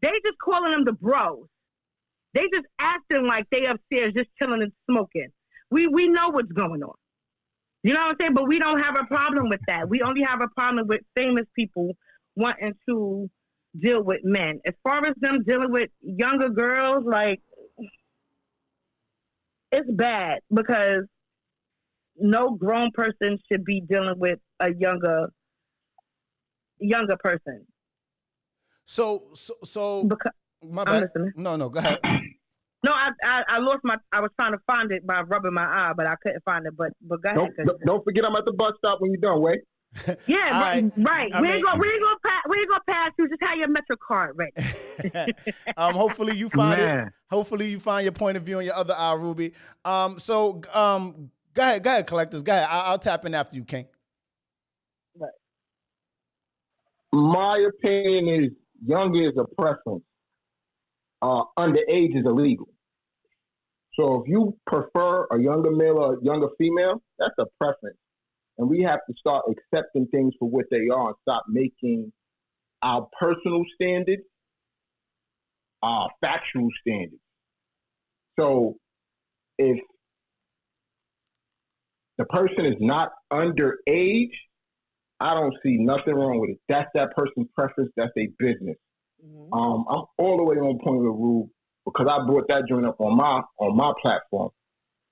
They just calling them the bros. They just acting like they upstairs just chilling and smoking. We know what's going on. You know what I'm saying? But we don't have a problem with that. We only have a problem with famous people wanting to deal with men. As far as them dealing with younger girls, it's bad because no grown person should be dealing with a younger person. So because, my I'm bad. listening. No, go ahead. No, I lost I was trying to find it by rubbing my eye, but I couldn't find it. But go ahead. Don't forget I'm at the bus stop when you're done, Wade. Yeah, right. We ain't gonna pass you. Just have your Metro card ready. Hopefully you find it. Hopefully you find your point of view on your other eye, Ruby. Go ahead, collectors. Go ahead. I'll tap in after you, King. Right. My opinion is younger is a preference. Underage is illegal. So if you prefer a younger male or a younger female, that's a preference. And we have to start accepting things for what they are and stop making our personal standards our factual standards. So if the person is not underage, I don't see nothing wrong with it. That's that person's preference. That's their business. Mm-hmm. I'm all the way on point of the rule because I brought that joint up on my platform.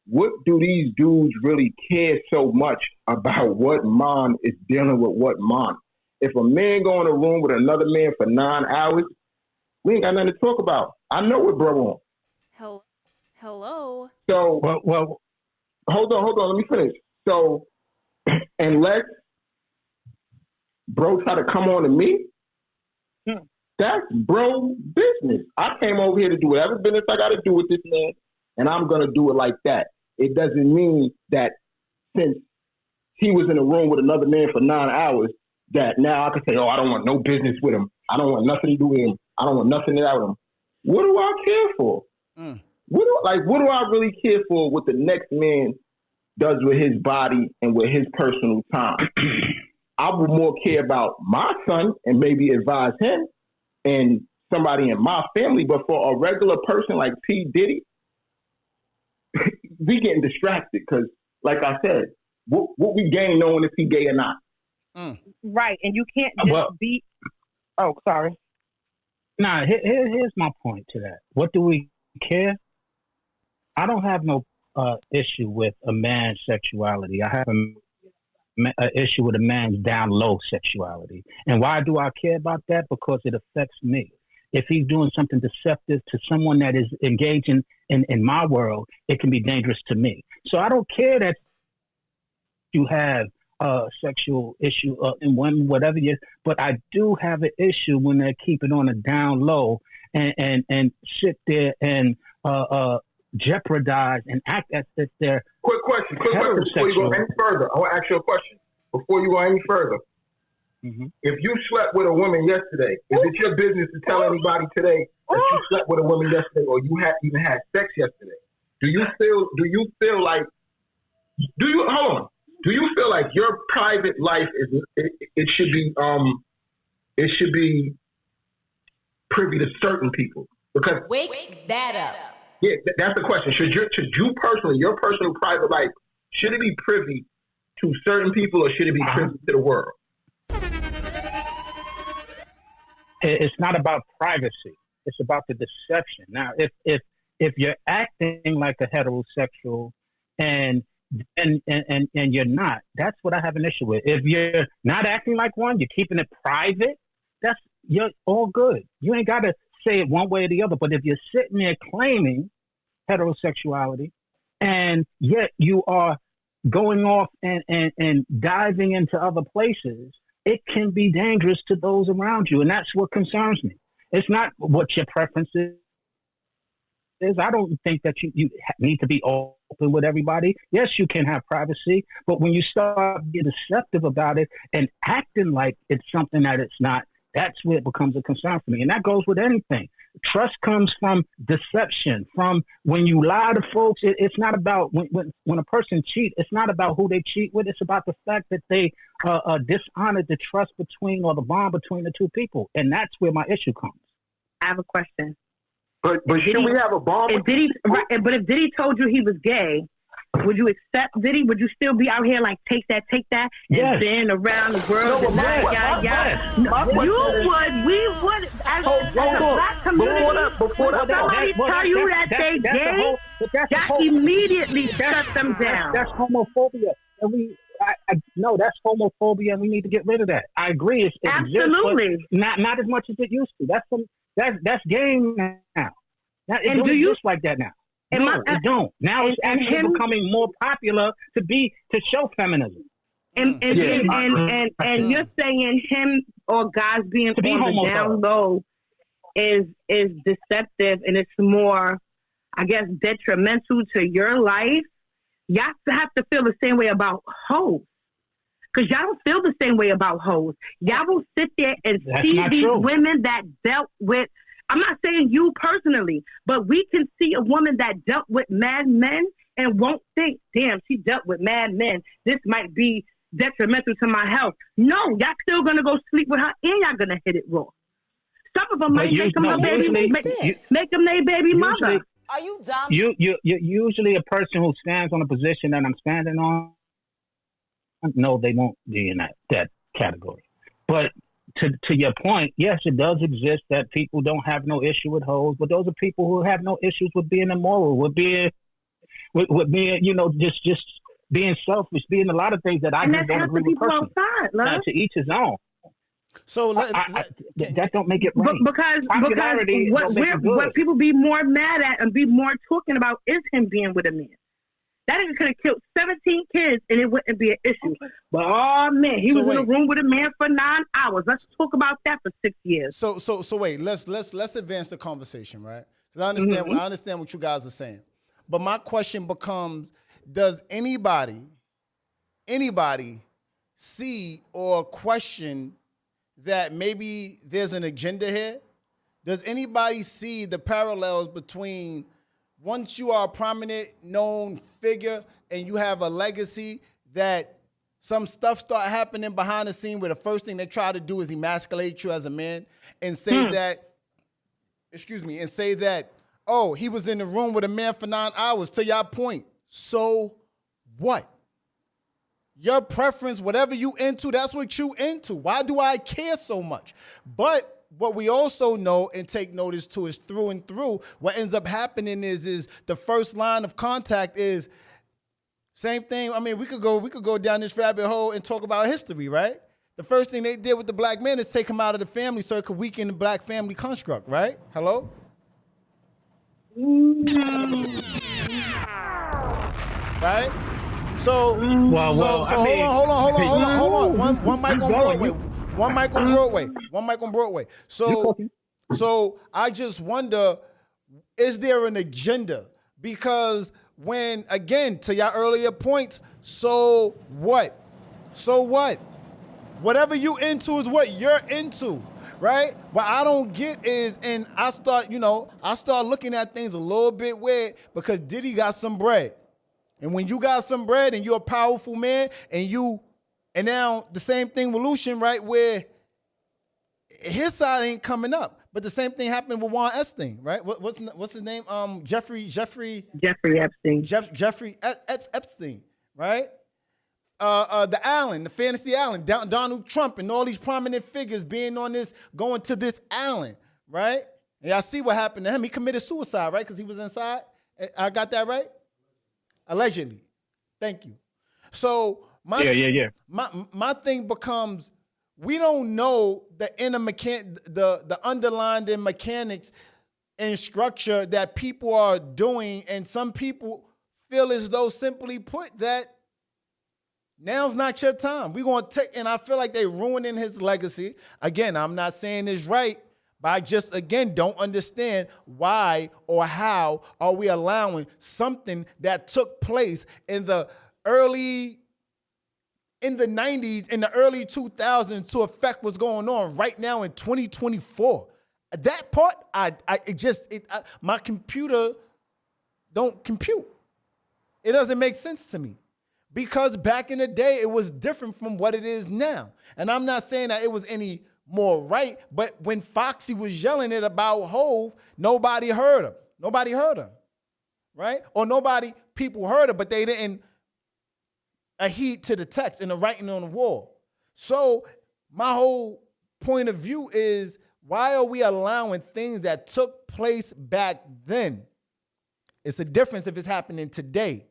What do these dudes really care so much about what mom is dealing with what mom? If a man go in a room with another man for 9 hours, we ain't got nothing to talk about. I know what bro on. Hello. So, Well, hold on. Let me finish. So, unless bro try to come on to me, that's bro business. I came over here to do whatever business I got to do with this man, and I'm going to do it like that. It doesn't mean that since he was in a room with another man for 9 hours, that now I can say, oh, I don't want no business with him. I don't want nothing to do with him. I don't want nothing to do with him. What do I care for? What do I really care for what the next man does with his body and with his personal time? I would more care about my son and maybe advise him and somebody in my family. But for a regular person like P. Diddy, we getting distracted because, like I said, what we gain knowing if he gay or not. Right, and you can't just be. Oh, sorry. Nah, here's my point to that. What do we care? I don't have no issue with a man's sexuality. I have an issue with a man's down low sexuality. And why do I care about that? Because it affects me. If he's doing something deceptive to someone that is engaging in my world, it can be dangerous to me. So I don't care that you have a sexual issue in women, whatever you, but I do have an issue when they keep it on a down low and sit there and jeopardize and act as if they're Quick question before you go any further. I want to ask you a question before you go any further. If you slept with a woman yesterday, is it your business to tell anybody today that you slept with a woman yesterday or you even had sex yesterday? Do you feel like your private life it should be privy to certain people? Because Wake that up. yeah, that's the question. Should you personally, your personal private life, should it be privy to certain people or should it be privy to the world? It's not about privacy. It's about the deception. Now, if you're acting like a heterosexual and you're not, that's what I have an issue with. If you're not acting like one, you're keeping it private, you're all good. You ain't got to say it one way or the other. But if you're sitting there claiming heterosexuality and yet you are going off and diving into other places, it can be dangerous to those around you. And that's what concerns me. It's not what your preference is. I don't think that you need to be open with everybody. Yes, you can have privacy, but when you start being deceptive about it and acting like it's something that it's not, that's where it becomes a concern for me. And that goes with anything. Trust comes from deception, from when you lie to folks. It's not about when a person cheats, it's not about who they cheat with. It's about the fact that they dishonored the trust between or the bond between the two people. And that's where my issue comes. I have a question. But should we have a bomb? But if Diddy told you he was gay, would you accept Diddy? Would you still be out here like take that, and yes. been around the world? No, You would. We would. As a black community, before when somebody tell you that they gay, that immediately shut them down. That's homophobia, and no, that's homophobia, and we need to get rid of that. I agree. It Absolutely. exists, but not as much as it used to. That's game now. It And don't do you exist like that now? Am No, it don't. Now it's actually becoming more popular to show feminism. And you're saying him or guys being To be on the homophobe. down low is deceptive and it's more, I guess, detrimental to your life. Y'all have to feel the same way about hoes. Because y'all don't feel the same way about hoes. Y'all will sit there and see these women that dealt with, I'm not saying you personally, but we can see a woman that dealt with mad men and won't think, damn, she dealt with mad men. This might be detrimental to my health. No, y'all still going to go sleep with her and y'all going to hit it raw. Some of them might make them their baby mother. Are you dumb? You're usually a person who stands on a position that I'm standing on. No, they won't be in that category. But to your point, yes, it does exist that people don't have no issue with hoes, but those are people who have no issues with being immoral, with being, just being selfish, being a lot of things that I just don't agree with personally. Outside, love. Now, to each his own. So that don't make it right. Because Popularity don't make it good. what people be more mad at and be more talking about is him being with a man. That nigga could have killed 17 kids and it wouldn't be an issue. But oh man, he was in a room with a man for 9 hours. Let's talk about that for 6 years. So wait, let's advance the conversation, right? Because I understand what you guys are saying. But my question becomes, does anybody see or question that maybe there's an agenda here? Does anybody see the parallels between once you are a prominent, known figure and you have a legacy, that some stuff start happening behind the scene where the first thing they try to do is emasculate you as a man and say that, oh, he was in the room with a man for 9 hours. To your point, so what? Your preference, whatever you into, that's what you into. Why do I care so much? But what we also know and take notice to is through and through, what ends up happening is the first line of contact is same thing. I mean, we could go down this rabbit hole and talk about history, right? The first thing they did with the black man is take him out of the family so it could weaken the black family construct, right? Hello? Right? So hold on. One mic on Broadway. One mic on Broadway. So I just wonder, is there an agenda? Because when, again, to your earlier points, so what? So what? Whatever you into is what you're into, right? What I don't get is, and I start looking at things a little bit weird because Diddy got some bread. And when you got some bread and you're a powerful man and now the same thing with Lucian, right? Where his side ain't coming up. But the same thing happened with Juan Epstein, right? What's his name? Jeffrey Epstein. Jeffrey Epstein, right? The Island, the Fantasy Island, Donald Trump and all these prominent figures being on this, going to this island, right? And y'all see what happened to him. He committed suicide, right? Because he was inside. I got that right? Allegedly. Thank you. So my thing becomes, we don't know the inner the underlying mechanics and structure that people are doing, and some people feel as though, simply put, that now's not your time. We're gonna take, and I feel like they're ruining his legacy. Again, I'm not saying it's right, but I just, again, don't understand why or how are we allowing something that took place in the 90s, in the early 2000s to affect what's going on right now in 2024. That part, my computer don't compute. It doesn't make sense to me. Because back in the day, it was different from what it is now. And I'm not saying that it was any more right, but when Foxy was yelling it about Hove, nobody heard him. Nobody heard him, right? Or people heard it, but they didn't adhere to the text and the writing on the wall. So my whole point of view is, why are we allowing things that took place back then? It's a difference if it's happening today.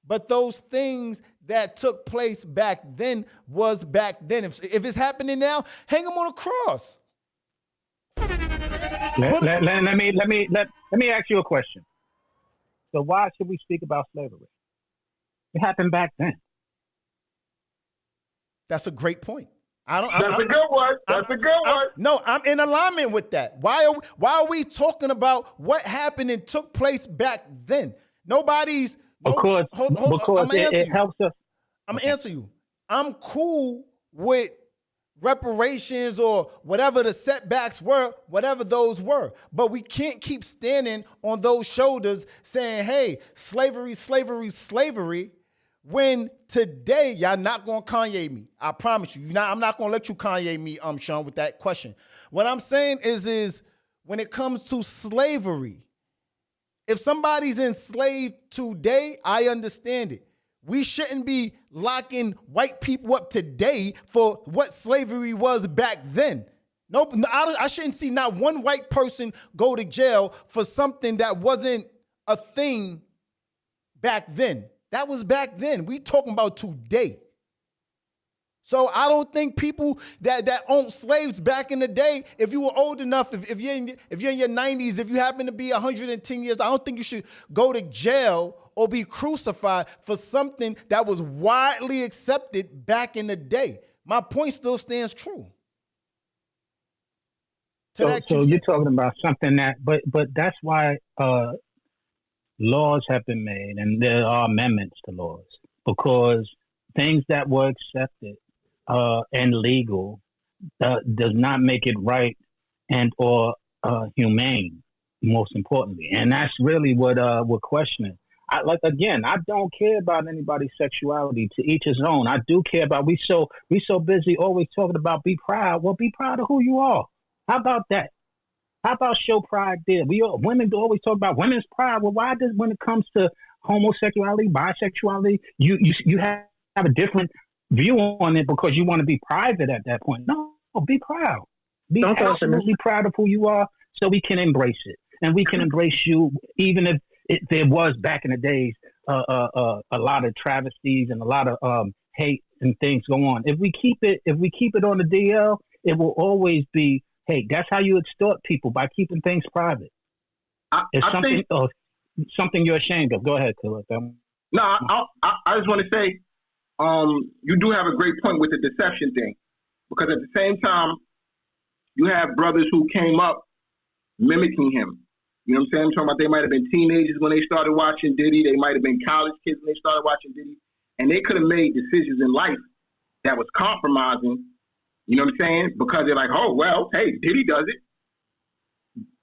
But those things that took place back then was back then. If it's happening now, hang them on a cross. Let me ask you a question. So why should we speak about slavery? It happened back then. That's a great point. That's a good one. No, I'm in alignment with that. Why are we talking about what happened and took place back then? Nobody's. Because it helps us. I'm going to answer you. I'm cool with reparations or whatever the setbacks were, whatever those were. But we can't keep standing on those shoulders saying, hey, slavery, slavery, slavery, when today y'all not going to Kanye me. I promise you. I'm not going to let you Kanye me, Sean, with that question. What I'm saying is when it comes to slavery, if somebody's enslaved today, I understand it. We shouldn't be locking white people up today for what slavery was back then. No, I shouldn't see not one white person go to jail for something that wasn't a thing back then. That was back then. We talking about today. So I don't think people that owned slaves back in the day, if you were old enough, if you're in your 90s, if you happen to be 110 years, I don't think you should go to jail or be crucified for something that was widely accepted back in the day. My point still stands true. So you're talking about something that, but that's why laws have been made and there are amendments to laws, because things that were accepted and legal does not make it right and or humane, most importantly. And that's really what we're questioning. I don't care about anybody's sexuality, to each his own. I do care about, we so busy always talking about be proud. Well, be proud of who you are. How about that? How about show pride there? Women do always talk about women's pride. Well, why does, when it comes to homosexuality, bisexuality, you have a different view on it because you want to be private at that point? No, be proud. Be absolutely proud of who you are, so we can embrace it, and we can embrace you, even if there was back in the days a lot of travesties and a lot of hate and things go on. If we keep it on the DL, it will always be. Hey, that's how you extort people, by keeping things private. It's something you're ashamed of. Go ahead, Khalid. No, I just want to say, you do have a great point with the deception thing, because at the same time, you have brothers who came up mimicking him. You know what I'm saying? I'm talking about, they might have been teenagers when they started watching Diddy. They might have been college kids when they started watching Diddy, and they could have made decisions in life that was compromising. You know what I'm saying? Because they're like, oh, well, hey, Diddy does it.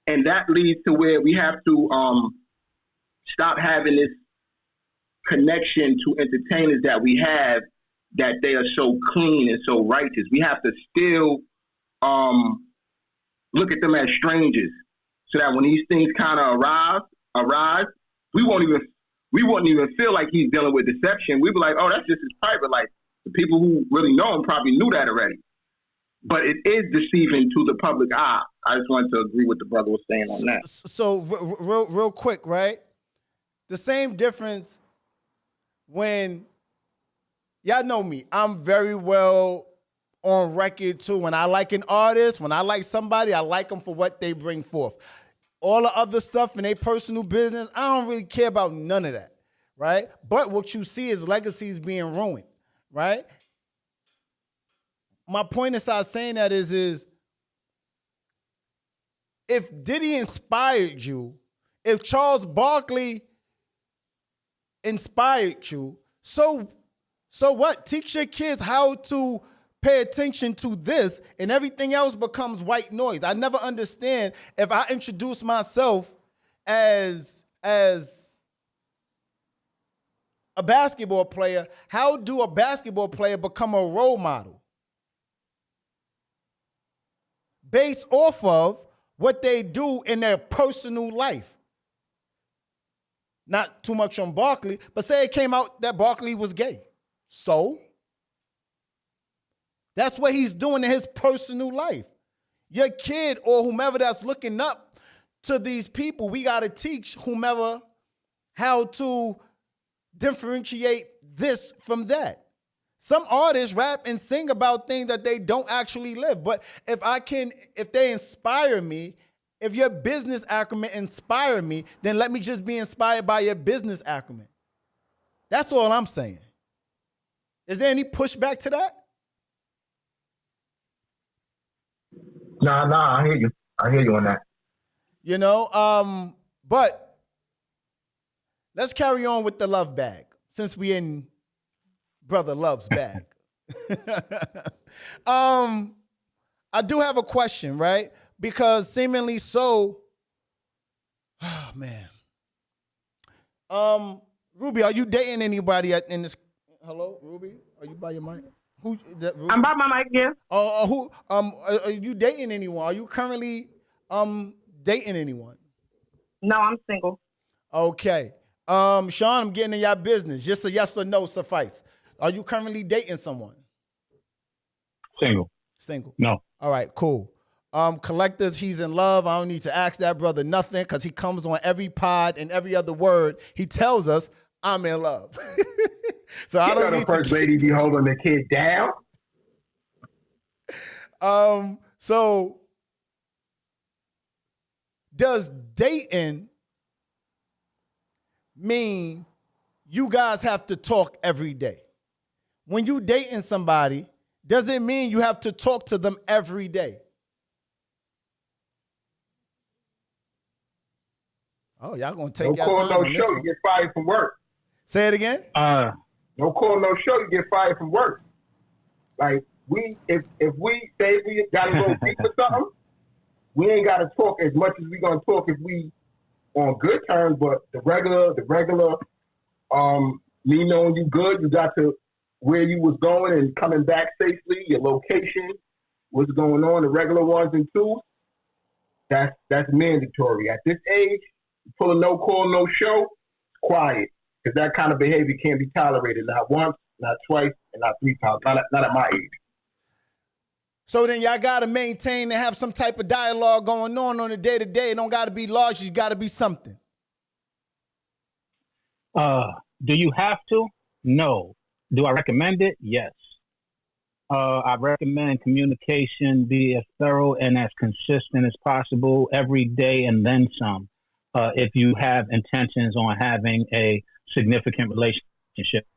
And that leads to where we have to stop having this connection to entertainers that we have, that they are so clean and so righteous. We have to still look at them as strangers, so that when these things kind of arise, we won't even feel like he's dealing with deception. We be like, oh, that's just his private life. The people who really know him probably knew that already. But it is deceiving to the public eye. I just wanted to agree with the brother was saying on that. So real quick, right? The same difference when, y'all know me, I'm very well on record too. When I like an artist, when I like somebody, I like them for what they bring forth. All the other stuff in their personal business, I don't really care about none of that, right? But what you see is legacies being ruined, right? My point inside saying that is if Diddy inspired you, if Charles Barkley inspired you, so what? Teach your kids how to pay attention to this, and everything else becomes white noise. I never understand, if I introduce myself as a basketball player, how do a basketball player become a role model? Based off of what they do in their personal life. Not too much on Barkley, but say it came out that Barkley was gay. So that's what he's doing in his personal life. Your kid or whomever that's looking up to these people, we got to teach whomever how to differentiate this from that. Some artists rap and sing about things that they don't actually live. But if they inspire me, if your business acumen inspire me, then let me just be inspired by your business acumen. That's all I'm saying. Is there any pushback to that? Nah, I hear you. I hear you on that. You know, but let's carry on with the love bag, since we in Brother Love's bag. I do have a question, right? Because seemingly so, oh man. Ruby, are you dating anybody in this? Hello, Ruby? Are you by your mic? I'm by my mic, yeah. Are you dating anyone? Are you currently dating anyone? No, I'm single. Okay. Sean, I'm getting in your business. Just a yes or no suffice. Are you currently dating someone? Single. No. All right, cool. Collectors, he's in love. I don't need to ask that brother nothing, because he comes on every pod and every other word. He tells us, I'm in love. So I don't need the first lady be holding the kid down. So does dating mean you guys have to talk every day? When you dating somebody, does it mean you have to talk to them every day? Oh, y'all gonna take No your call, time no on this show. You one. get fired from work. Say it again. No call, no show. You get fired from work. Like if we say we gotta go deep for something, we ain't gotta talk as much as we gonna talk if we on good terms. But the regular, me knowing you good, you got to where you was going and coming back safely, your location, what's going on, the regular ones and twos. That's mandatory at this age. Pull a no call, no show, quiet, because that kind of behavior can't be tolerated. Not once, not twice, and not 3 times. Not at my age. So then y'all gotta maintain and have some type of dialogue going on a day to day. It don't gotta be large. You gotta be something. Do you have to? No. Do I recommend it? Yes. I recommend communication be as thorough and as consistent as possible every day and then some. If you have intentions on having a significant relationship.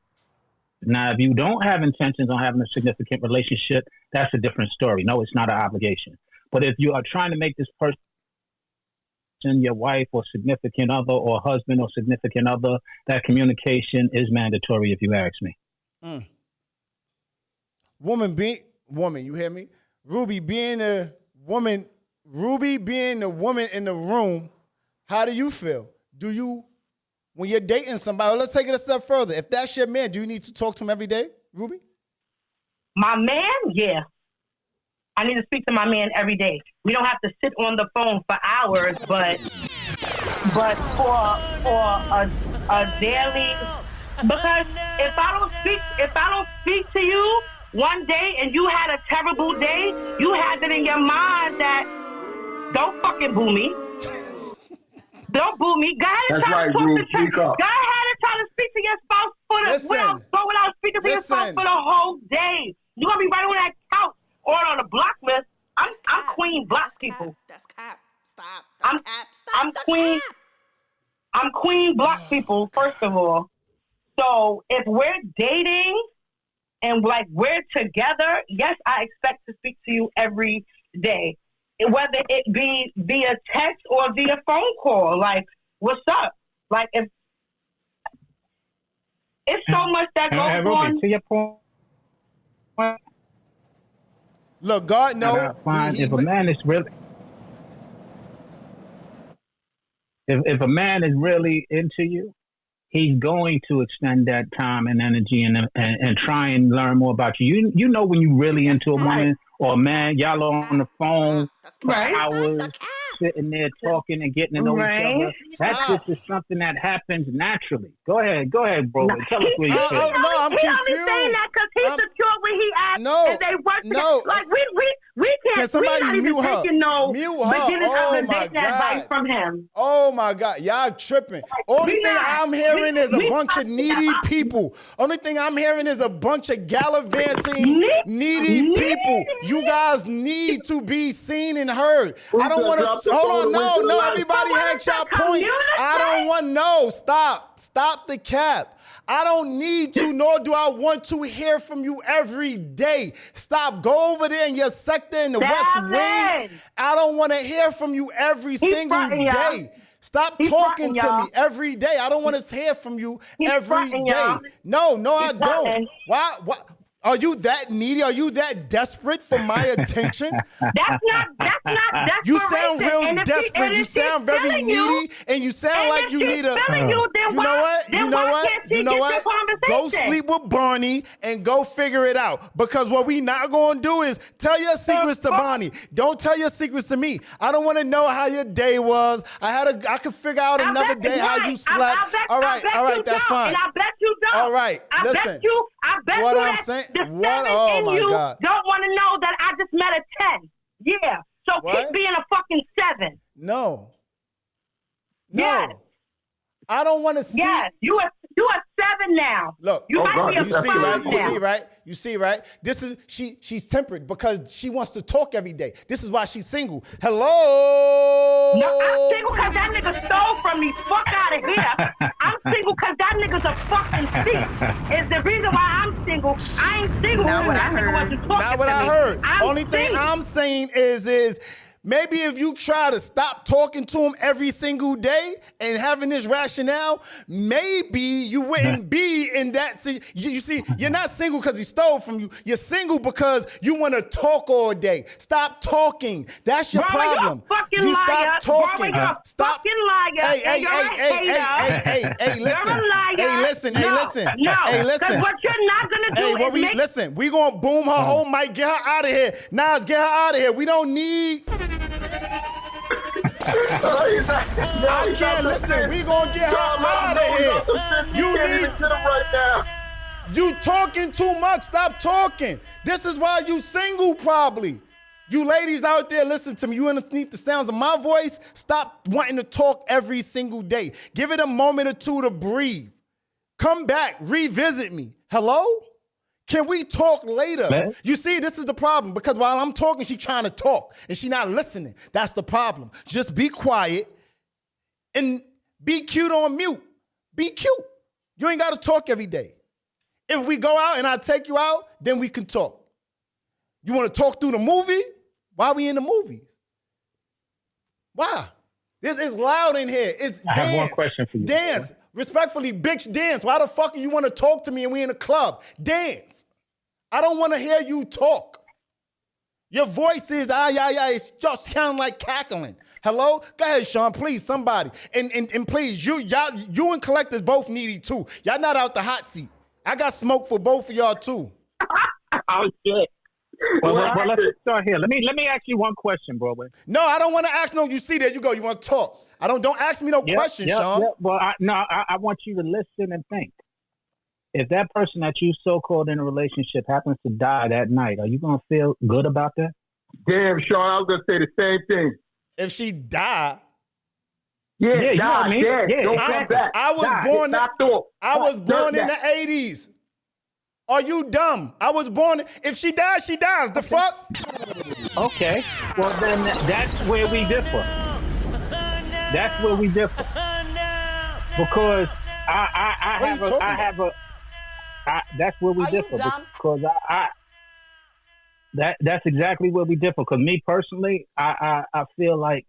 Now, if you don't have intentions on having a significant relationship, that's a different story. No, it's not an obligation. But if you are trying to make this person your wife or significant other or husband or significant other, that communication is mandatory if you ask me. Woman, you hear me? Ruby being the woman in the room, how do you feel? When you're dating somebody, let's take it a step further. If that's your man, do you need to talk to him every day, Ruby? My man, yeah. I need to speak to my man every day. We don't have to sit on the phone for hours, but for a daily, because if I don't speak to you one day and you had a terrible day, you have it in your mind that don't fucking boo me. Don't boo me. Go ahead and try to talk to Go ahead and try to speak to your spouse without speaking to your spouse for the whole day. You're gonna be right on that couch or on a block list. I'm queen block people. That's cap. Stop. I'm queen. I'm queen block people, first of all. So if we're dating and like we're together, yes, I expect to speak to you every day. Whether it be via text or via phone call, like, what's up? Like, if it's so much that goes on. To your point. Look, God knows. If a man is really, if a man is really into you, he's going to extend that time and energy and try and learn more about you. You know when you really into a woman or a man, y'all are on the phone for hours, sitting there talking and getting to know each other. That just is something that happens naturally. Go ahead, bro. Tell us where you feel. No, I'm confused. He only saying that because he's secure when he acts and they work together. Like, we can't. Can somebody mute her? Mute her. Oh my God. From him. Oh my God, y'all tripping. Only thing I'm hearing is a bunch of needy people. Only thing I'm hearing is a bunch of gallivanting, needy people. You guys need to be seen and heard. I don't want to. Hold on, no. Everybody had your point. I don't want no. Stop the cap. I don't need to, nor do I want to hear from you every day. Stop. Go over there in your sector in the West Wing. I don't want to hear from you every single day. Stop talking to me every day. I don't want to hear from you every day. No, I don't. Why? Are you that needy? Are you that desperate for my attention? That's not You sound real desperate. You sound very needy, and you sound like you need a. You know what? Go sleep with Barney and go figure it out. Because what we not gonna do is tell your secrets to Barney. Don't tell your secrets to me. I don't want to know how your day was. I could figure out another day how you slept. All right, that's fine. And I bet you don't. All right, listen. I bet what you I'm that saying, the what? 7 Oh in my you God! Don't want to know that I just met a 10. Yeah, so keep being a fucking 7. No. Yes. I don't want to see. Yes, you a 7 it now. Look, you might be a you see, right? five You now. see, right? You see, right? This is she's tempered because she wants to talk every day. This is why she's single. Hello. No, I'm single because that nigga stole from me. Fuck out of here. I'm single because that nigga's a fucking thief. Is the reason why I'm single. I ain't single Not what because that I nigga heard. wasn't talking Not what to I me. heard. I'm Only thing single. I'm saying is maybe if you try to stop talking to him every single day and having this rationale, maybe you wouldn't be in that. You see, you're not single because he stole from you. You're single because you want to talk all day. Stop talking. That's your Bro, you're a problem. fucking You liar. stop talking. Bro, you're a Stop. fucking liar. Hey, listen. You're a liar. Hey, listen. Hey, No, listen. no. Hey, listen. Because what you're not gonna do Hey, is make. listen, we gonna boom her whole mic, get her out of here. Nas, get her out of here. We don't need. I can't listen. We gonna get her out of here. You need. right now. You talking too much. Stop talking. This is why you single, probably. You ladies out there, listen to me. You underneath the sounds of my voice. Stop wanting to talk every single day. Give it a moment or two to breathe. Come back, revisit me. Hello? Can we talk later? Man. You see, this is the problem because while I'm talking, she's trying to talk and she's not listening. That's the problem. Just be quiet and be cute on mute. Be cute. You ain't got to talk every day. If we go out and I take you out, then we can talk. You want to talk through the movie? Why are we in the movies? Why? This is loud in here. It's I dance. have one question for you. Dance. Respectfully, bitch, dance. Why the fuck do you want to talk to me and we in a club? Dance. I don't want to hear you talk. Your voice is, it's just sound like cackling. Hello? Go ahead, Sean, please, somebody. And please, you and Collectors both needy too. Y'all not out the hot seat. I got smoke for both of y'all too. Oh shit. Well, let's start here. Let me ask you one question, Broadway. No, I don't want to ask no. You see, there you go. You want to talk. Don't ask me no questions, Sean. Well, I want you to listen and think. If that person that you so-called in a relationship happens to die that night, are you going to feel good about that? Damn, Sean, I was gonna say the same thing. If she died, Yeah, you know what I mean? dead. Yeah, Don't exactly. come back. I was born in the 80s. Are you dumb? I was born. If she dies, she dies. The fuck? Okay. Well, then that's where we differ. That's where we differ. Because that's where we Are you differ. dumb? Because that's exactly where we differ. Because me personally, I feel like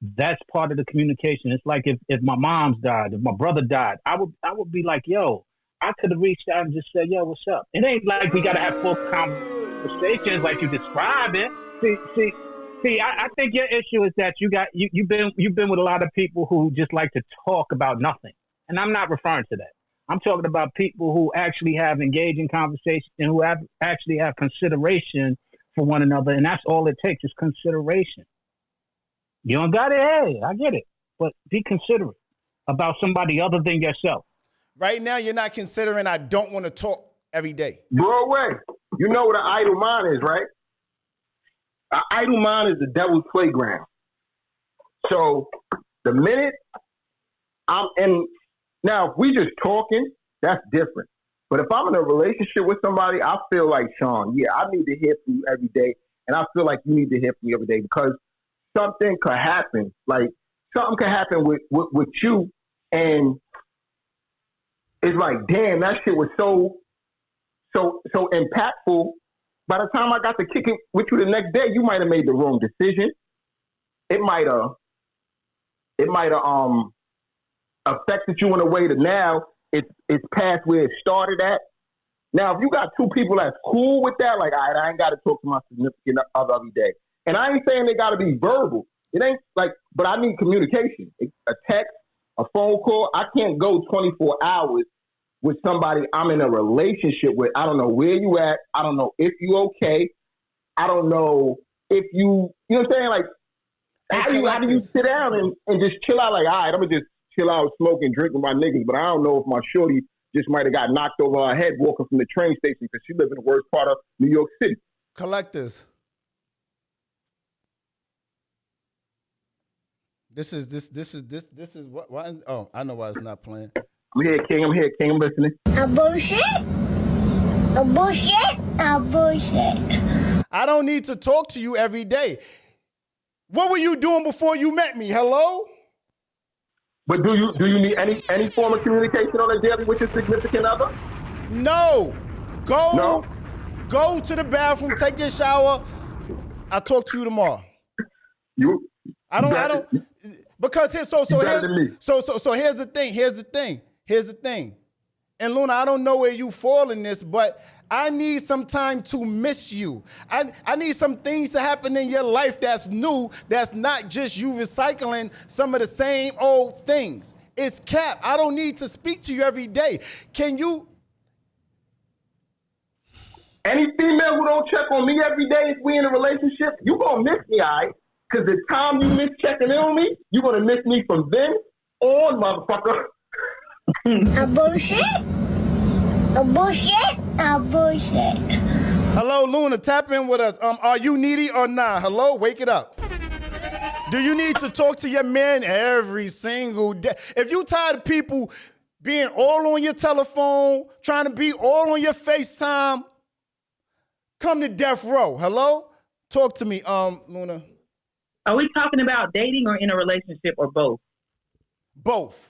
that's part of the communication. It's like if my mom's died, if my brother died, I would be like, yo, I could have reached out and just said, yo, what's up? It ain't like we got to have full conversations like you describe it. See, I think your issue is that you've been with a lot of people who just like to talk about nothing. And I'm not referring to that. I'm talking about people who actually have engaging conversation and who actually have consideration for one another. And that's all it takes is consideration. You don't got it, hey, I get it. But be considerate about somebody other than yourself. Right now, you're not considering I don't want to talk every day. Broadway, you know what an idle mind is, right? An idle mind is the devil's playground. So the minute I'm in, now if we just talking, that's different. But if I'm in a relationship with somebody, I feel like, Sean, yeah, I need to hear from you every day. And I feel like you need to hear from me every day because something could happen. Like something could happen with you. And it's like, damn, that shit was so impactful. By the time I got to kick it with you the next day, you might have made the wrong decision. It might have affected you in a way that now it's past where it started at. Now, if you got two people that's cool with that, like, all right, I ain't got to talk to my significant other every day. And I ain't saying they got to be verbal. It ain't like, but I need communication. A text, a phone call. I can't go 24 hours with somebody I'm in a relationship with. I don't know where you at. I don't know if you okay. I don't know if you know what I'm saying? Like, how do you sit down and just chill out? Like, all right, I'm going to just chill out, smoke and drink with my niggas, but I don't know if my shorty just might have got knocked over her head walking from the train station because she lives in the worst part of New York City. Collectors. This is what why, oh, I know why it's not playing. I'm here, King. I'm here, King. I'm listening. A bullshit. A bullshit. A bullshit. I don't need to talk to you every day. What were you doing before you met me? Hello? But do you need any form of communication on a daily with your significant other? No. No? Go to the bathroom, take your shower. I'll talk to you tomorrow. I don't because here's so here's the thing. And Luna, I don't know where you fall in this, but I need some time to miss you. I need some things to happen in your life that's new, that's not just you recycling some of the same old things. It's cap. I don't need to speak to you every day. Can you? Any female who don't check on me every day if we in a relationship, you gonna miss me, all right? Because the time you miss checking in on me, you gonna miss me from then on, motherfucker. A bullshit. A bullshit. A bullshit. Hello, Luna, tap in with us. Are you needy or not? Hello, wake it up. Do you need to talk to your man every single day? If you tired of people being all on your telephone, trying to be all on your FaceTime, come to death row. Hello? Talk to me, Luna. Are we talking about dating or in a relationship or both? Both.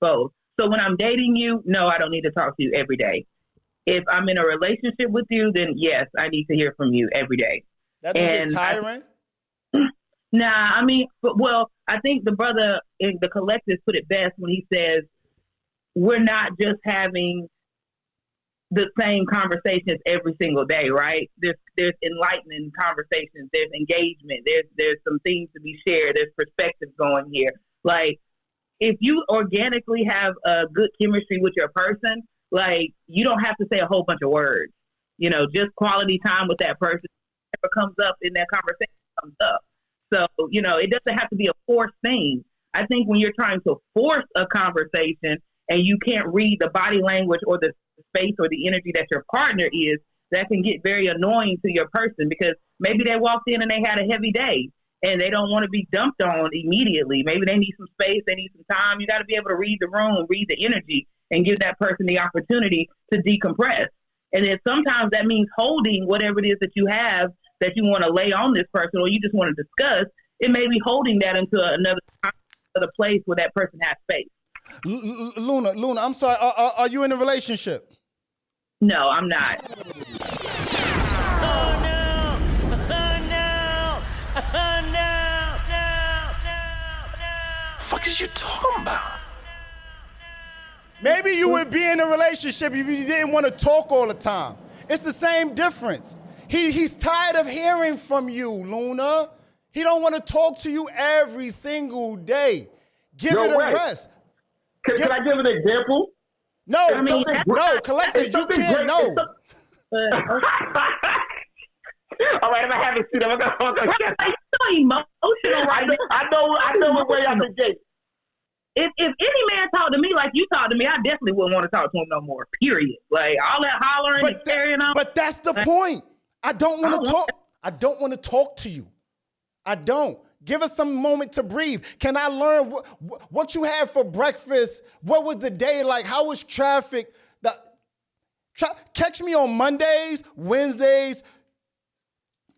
Both. So when I'm dating you, no, I don't need to talk to you every day. If I'm in a relationship with you, then yes, I need to hear from you every day. That doesn't get tiring? Nah, I mean, I think the brother in the collective put it best when he says, we're not just having the same conversations every single day, right? There's enlightening conversations, there's engagement, there's some things to be shared, there's perspectives going here. Like, if you organically have a good chemistry with your person, like, you don't have to say a whole bunch of words. You know, just quality time with that person. Whatever comes up in that conversation comes up. So, you know, it doesn't have to be a forced thing. I think when you're trying to force a conversation and you can't read the body language or the space or the energy that your partner is, that can get very annoying to your person, because maybe they walked in and they had a heavy day and they don't want to be dumped on immediately. Maybe they need some space, they need some time. You got to be able to read the room, read the energy, and give that person the opportunity to decompress. And then sometimes that means holding whatever it is that you have that you want to lay on this person or you just want to discuss. It may be holding that into another place where that person has space. Luna, I'm sorry. Are you in a relationship? No, I'm not. Oh no! Oh no! Oh no! Fuck is you talking about? Maybe you would be in a relationship if you didn't want to talk all the time. It's the same difference. He's tired of hearing from you, Luna. He don't want to talk to you every single day. Give it a rest. Can I give an example? No, collective, you can't know. All right, if I have a seat, I'm gonna You're so emotional right now. I know a way out the gate. If any man talked to me like you talk to me, I definitely wouldn't want to talk to him no more. Period. Like all that hollering and carrying on. But that's the point. I don't want to talk. I don't want to talk to you. I don't. Give us some moment to breathe. Can I learn what you had for breakfast? What was the day like? How was traffic? Catch me on Mondays, Wednesdays,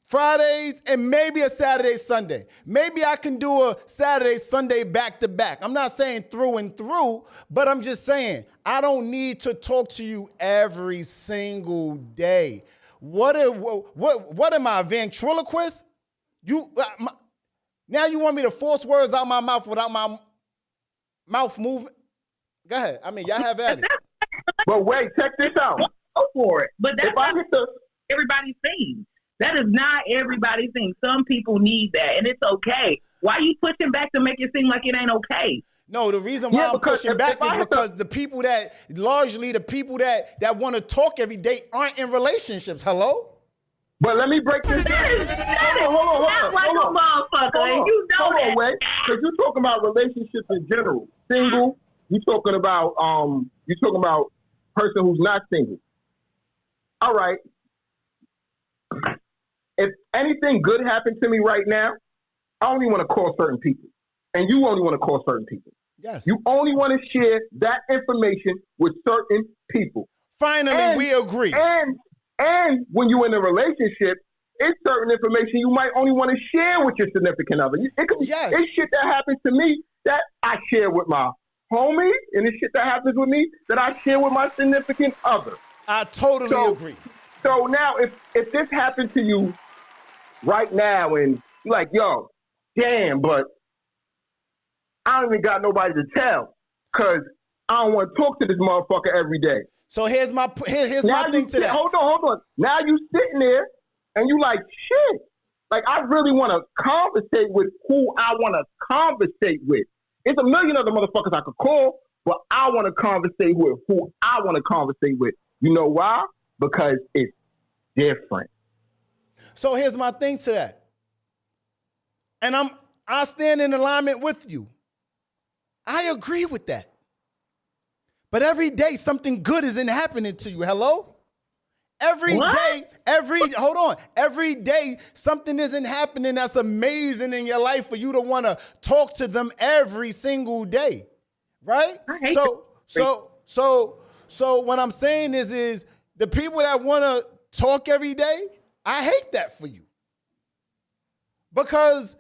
Fridays, and maybe a Saturday, Sunday. Maybe I can do a Saturday, Sunday back to back. I'm not saying through and through, but I'm just saying I don't need to talk to you every single day. What am I, a ventriloquist? Now you want me to force words out my mouth without my mouth moving? Go ahead. I mean, y'all have at it. But wait, check this out. Go for it. But that's not everybody's thing. That is not everybody's thing. Some people need that, and it's okay. Why are you pushing back to make it seem like it ain't okay? No, the reason why I'm pushing back is because the people that want to talk every day aren't in relationships. Hello? But let me break this down. Hold on. Because you're talking about relationships in general. Single, you're talking about person who's not single. All right. If anything good happened to me right now, I only want to call certain people. And you only want to call certain people. Yes. You only want to share that information with certain people. Finally, we agree. And when you're in a relationship, it's certain information you might only want to share with your significant other. It could be it's shit that happens to me that I share with my homie, and it's shit that happens with me that I share with my significant other. I totally agree. So now, if this happened to you right now, and you're like, yo, damn, but I don't even got nobody to tell, because I don't want to talk to this motherfucker every day. So here's my thing to that. Hold on. Now you sitting there and you like, shit. Like, I really want to conversate with who I want to conversate with. It's a million other motherfuckers I could call, but I want to conversate with who I want to conversate with. You know why? Because it's different. So here's my thing to that. And I stand in alignment with you. I agree with that. But every day something good isn't happening to you. Hello? Every day something isn't happening that's amazing in your life for you to want to talk to them every single day. Right? So what I'm saying is the people that want to talk every day, I hate that for you. Because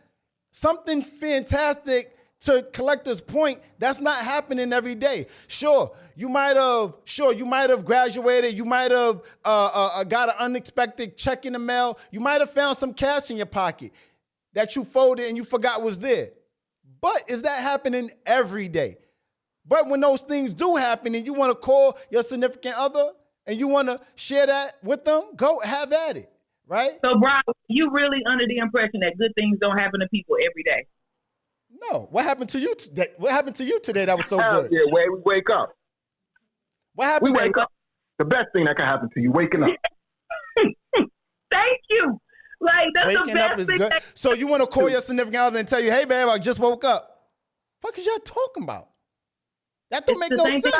something fantastic, to Collector's point, that's not happening every day. Sure, you might have graduated. You might have got an unexpected check in the mail. You might have found some cash in your pocket that you folded and you forgot was there. But is that happening every day? But when those things do happen and you want to call your significant other and you want to share that with them, go have at it, right? So, Brian, you really under the impression that good things don't happen to people every day? No. What happened to you today? What happened to you today that was so good? Yeah, we wake up. What happened? We wake up. The best thing that can happen to you, waking up. Thank you. Like, that's waking the best up is thing. good. So you want to call your significant other and tell you, hey, babe, I just woke up. Fuck is y'all talking about? That don't make no sense. Yeah,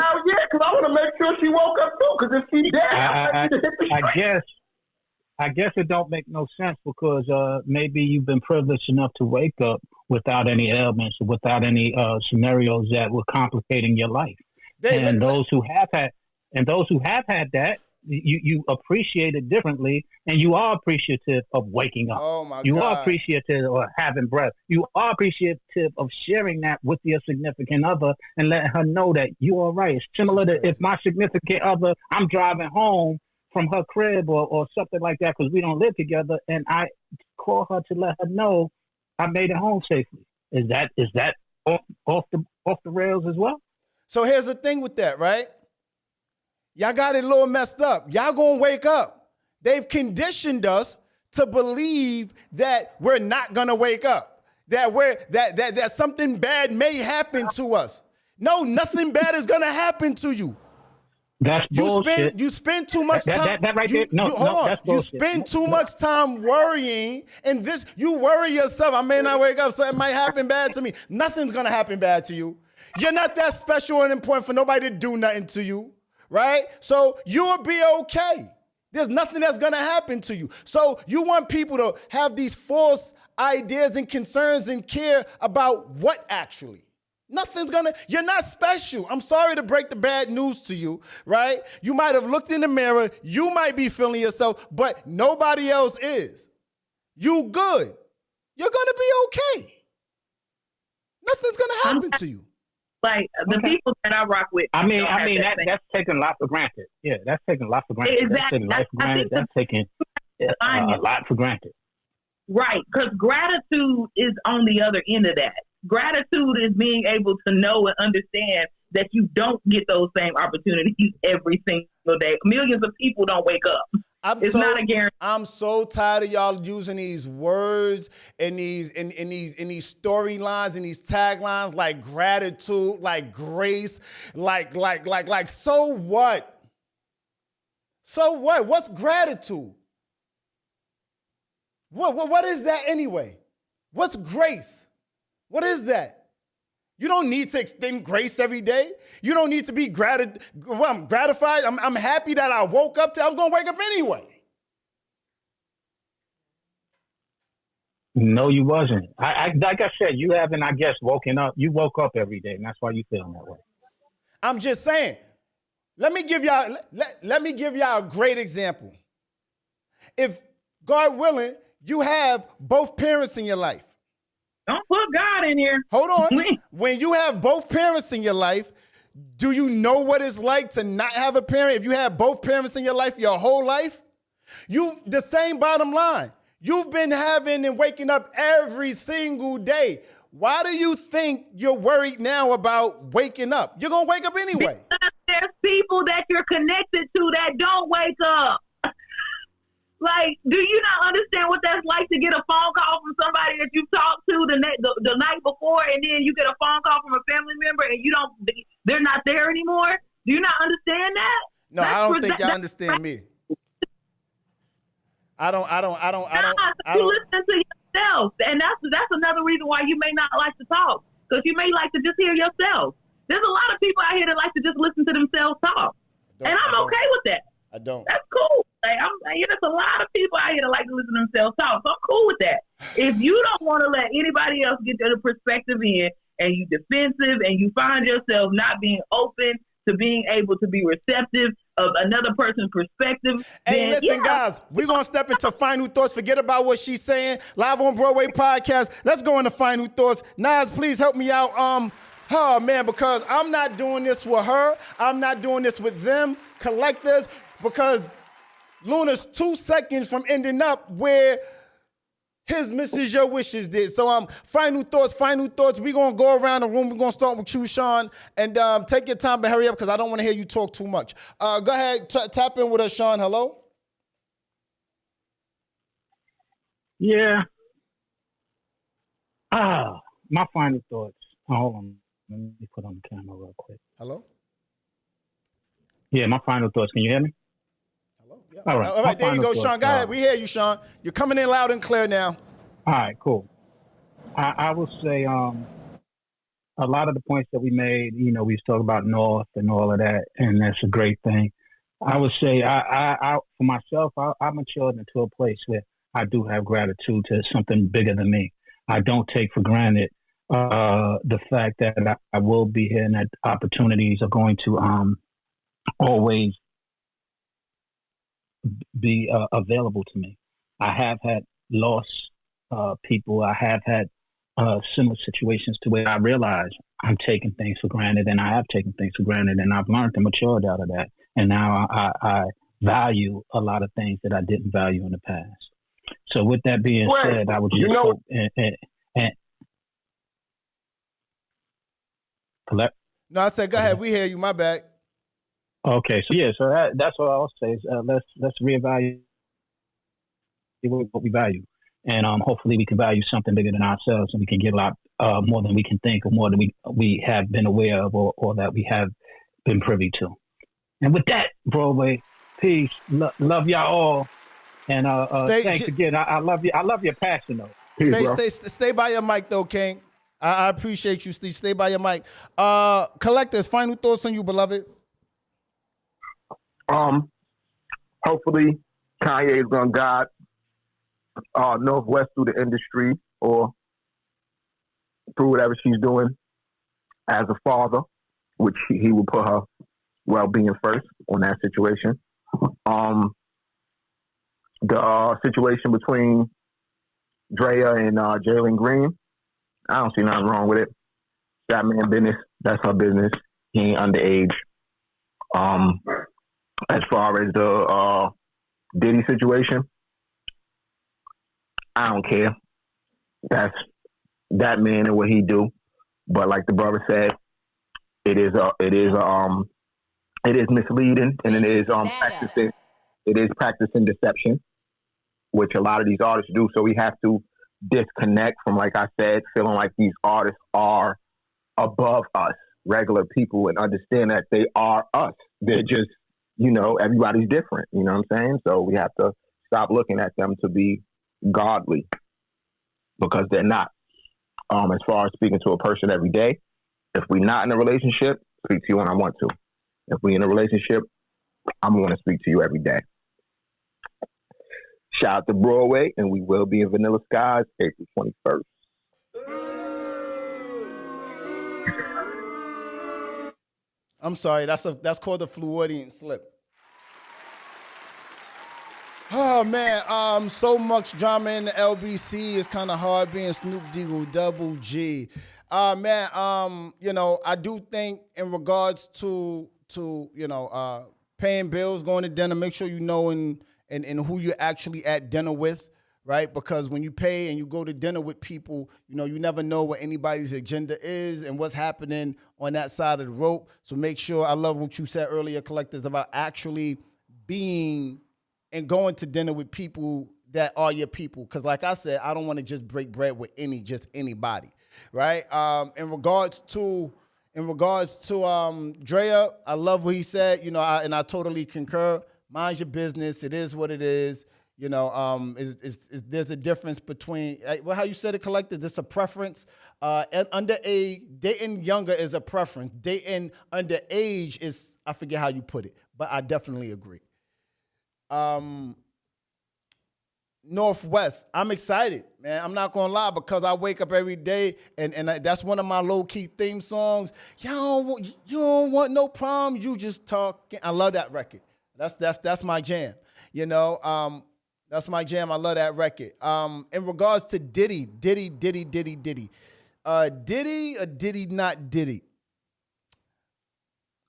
because I want to make sure she woke up too. Because if she dead, I guess it don't make no sense because maybe you've been privileged enough to wake up without any ailments, without any scenarios that were complicating your life. Those who have had that, you appreciate it differently, and you are appreciative of waking up. Oh my you God. are appreciative of having breath. You are appreciative of sharing that with your significant other and letting her know that you are right. It's similar to if my significant other, I'm driving home from her crib or something like that because we don't live together, and I call her to let her know I made it home safely. Is that off the rails as well? So here's the thing with that, right? Y'all got it a little messed up. Y'all gonna wake up. They've conditioned us to believe that we're not gonna wake up. That something bad may happen to us. No, nothing bad is gonna happen to you. That's bullshit. You spend too much time. That right there. No, that's bullshit. You spend too much time worrying, and you worry yourself. I may not wake up, something might happen bad to me. Nothing's gonna happen bad to you. You're not that special and important for nobody to do nothing to you, right? So you'll be okay. There's nothing that's gonna happen to you. So you want people to have these false ideas and concerns and care about what actually? You're not special. I'm sorry to break the bad news to you, right? You might have looked in the mirror, you might be feeling yourself, but nobody else is. You good. You're gonna be okay. Nothing's gonna happen to you. Like the people that I rock with. I mean that's taking a lot for granted. Yeah, that's taking a lot for granted. Exactly. That's taking a lot for granted. Right, because gratitude is on the other end of that. Gratitude is being able to know and understand that you don't get those same opportunities every single day. Millions of people don't wake up. It's not a guarantee. I'm so tired of y'all using these words and these storylines and these taglines like gratitude, like grace, like so what? So what? What's gratitude? What is that anyway? What's grace? What is that? You don't need to extend grace every day. You don't need to be I'm gratified. I'm happy that I woke up. I was going to wake up anyway. No, you wasn't. I like I said, you haven't, I guess, woken up. You woke up every day, and that's why you feeling that way. I'm just saying. Let me give y'all a great example. If God willing, you have both parents in your life. Don't put God in here. Hold on. When you have both parents in your life, do you know what it's like to not have a parent? If you have both parents in your life your whole life, the same bottom line. You've been having and waking up every single day. Why do you think you're worried now about waking up? You're going to wake up anyway. Because there's people that you're connected to that don't wake up. Like, do you not understand what that's like to get a phone call from somebody that you talked to the night before, and then you get a phone call from a family member and they're not there anymore? Do you not understand that? No, I don't think y'all understand me. I don't. You listen to yourself, and that's another reason why you may not like to talk, because you may like to just hear yourself. There's a lot of people out here that like to just listen to themselves talk, and I'm okay with that. I don't. That's cool. Like, there's a lot of people out here that like to listen to themselves talk, so I'm cool with that. If you don't want to let anybody else get their perspective in, and you defensive, and you find yourself not being open to being able to be receptive of another person's perspective. Hey, listen, guys, we're going to step into final thoughts. Forget about what she's saying. Live on Broadway podcast. Let's go into final thoughts. Nas, please help me out. Oh, man, because I'm not doing this with her. I'm not doing this with them, collectors, because Luna's 2 seconds from ending up where his Mrs. Your Wishes did. So final thoughts. We're going to go around the room. We're going to start with you, Sean. And take your time, but hurry up because I don't want to hear you talk too much. Go ahead, tap in with us, Sean. Hello? Yeah. My final thoughts. Hold on. Let me put on the camera real quick. Hello? Yeah, my final thoughts. Can you hear me? Hello? Yeah. All right. All right, there you go, Sean. Go ahead. We hear you, Sean. You're coming in loud and clear now. All right, cool. I will say a lot of the points that we made, we was talking about North and all of that, and that's a great thing. I would say I for myself, I matured into a place where I do have gratitude to something bigger than me. I don't take for granted the fact that I will be here and that opportunities are going to always be available to me. I have had lost people. I have had similar situations to where I realize I'm taking things for granted, and I have taken things for granted, and I've learned and matured out of that. And now I value a lot of things that I didn't value in the past. So with that being said, I would just hope and collect. No, I said, go ahead. We hear you. My bad. Okay, so that's what I'll say is let's reevaluate what we value, and hopefully we can value something bigger than ourselves, and we can get a lot more than we can think, or more than we have been aware of, or that we have been privy to. And with that, Broadway, peace, love y'all all, and thanks again. I love you. I love your passion though. Peace, stay by your mic though, King. I appreciate you, Steve. Stay by your mic. Collectors, final thoughts on you, beloved. Hopefully Kanye is gonna guide Northwest through the industry or through whatever she's doing as a father, which he will put her well-being first on that situation. The situation between Drea and Jalen Green, I don't see nothing wrong with it. That man business, that's her business. He ain't underage. As far as the Diddy situation, I don't care. That's that man and what he do. But like the brother said, it is misleading, and it is practicing deception, which a lot of these artists do. So we have to disconnect from, like I said, feeling like these artists are above us, regular people, and understand that they are us. They're just, everybody's different. You know what I'm saying? So we have to stop looking at them to be godly, because they're not. As far as speaking to a person every day, if we're not in a relationship, speak to you when I want to. If we're in a relationship, I'm going to speak to you every day. Shout out to Broadway, and we will be in Vanilla Skies April 21st. I'm sorry, that's called the Floridian slip. Oh man, so much drama in the LBC. It's kind of hard being Snoop Dogg Double G. Man, you know, I do think in regards to paying bills, going to dinner, make sure you know and who you're actually at dinner with, right? Because when you pay and you go to dinner with people, you know, you never know what anybody's agenda is and what's happening on that side of the rope. So make sure, I love what you said earlier, Collectors, about actually being and going to dinner with people that are your people. Because like I said, I don't want to just break bread with anybody, right? In regards to Drea, I love what he said, you know, and I totally concur. Mind your business. It is what it is. You know, there's a difference between, well, how you said it, Collector, it's a preference. And dating younger is a preference. Dating underage is, I forget how you put it, but I definitely agree. Northwest, I'm excited, man. I'm not gonna lie, because I wake up every day and that's one of my low-key theme songs. You don't want no problem, you just talking. I love that record. That's my jam. You know, that's my jam. I love that record. In regards to Diddy or Diddy not Diddy.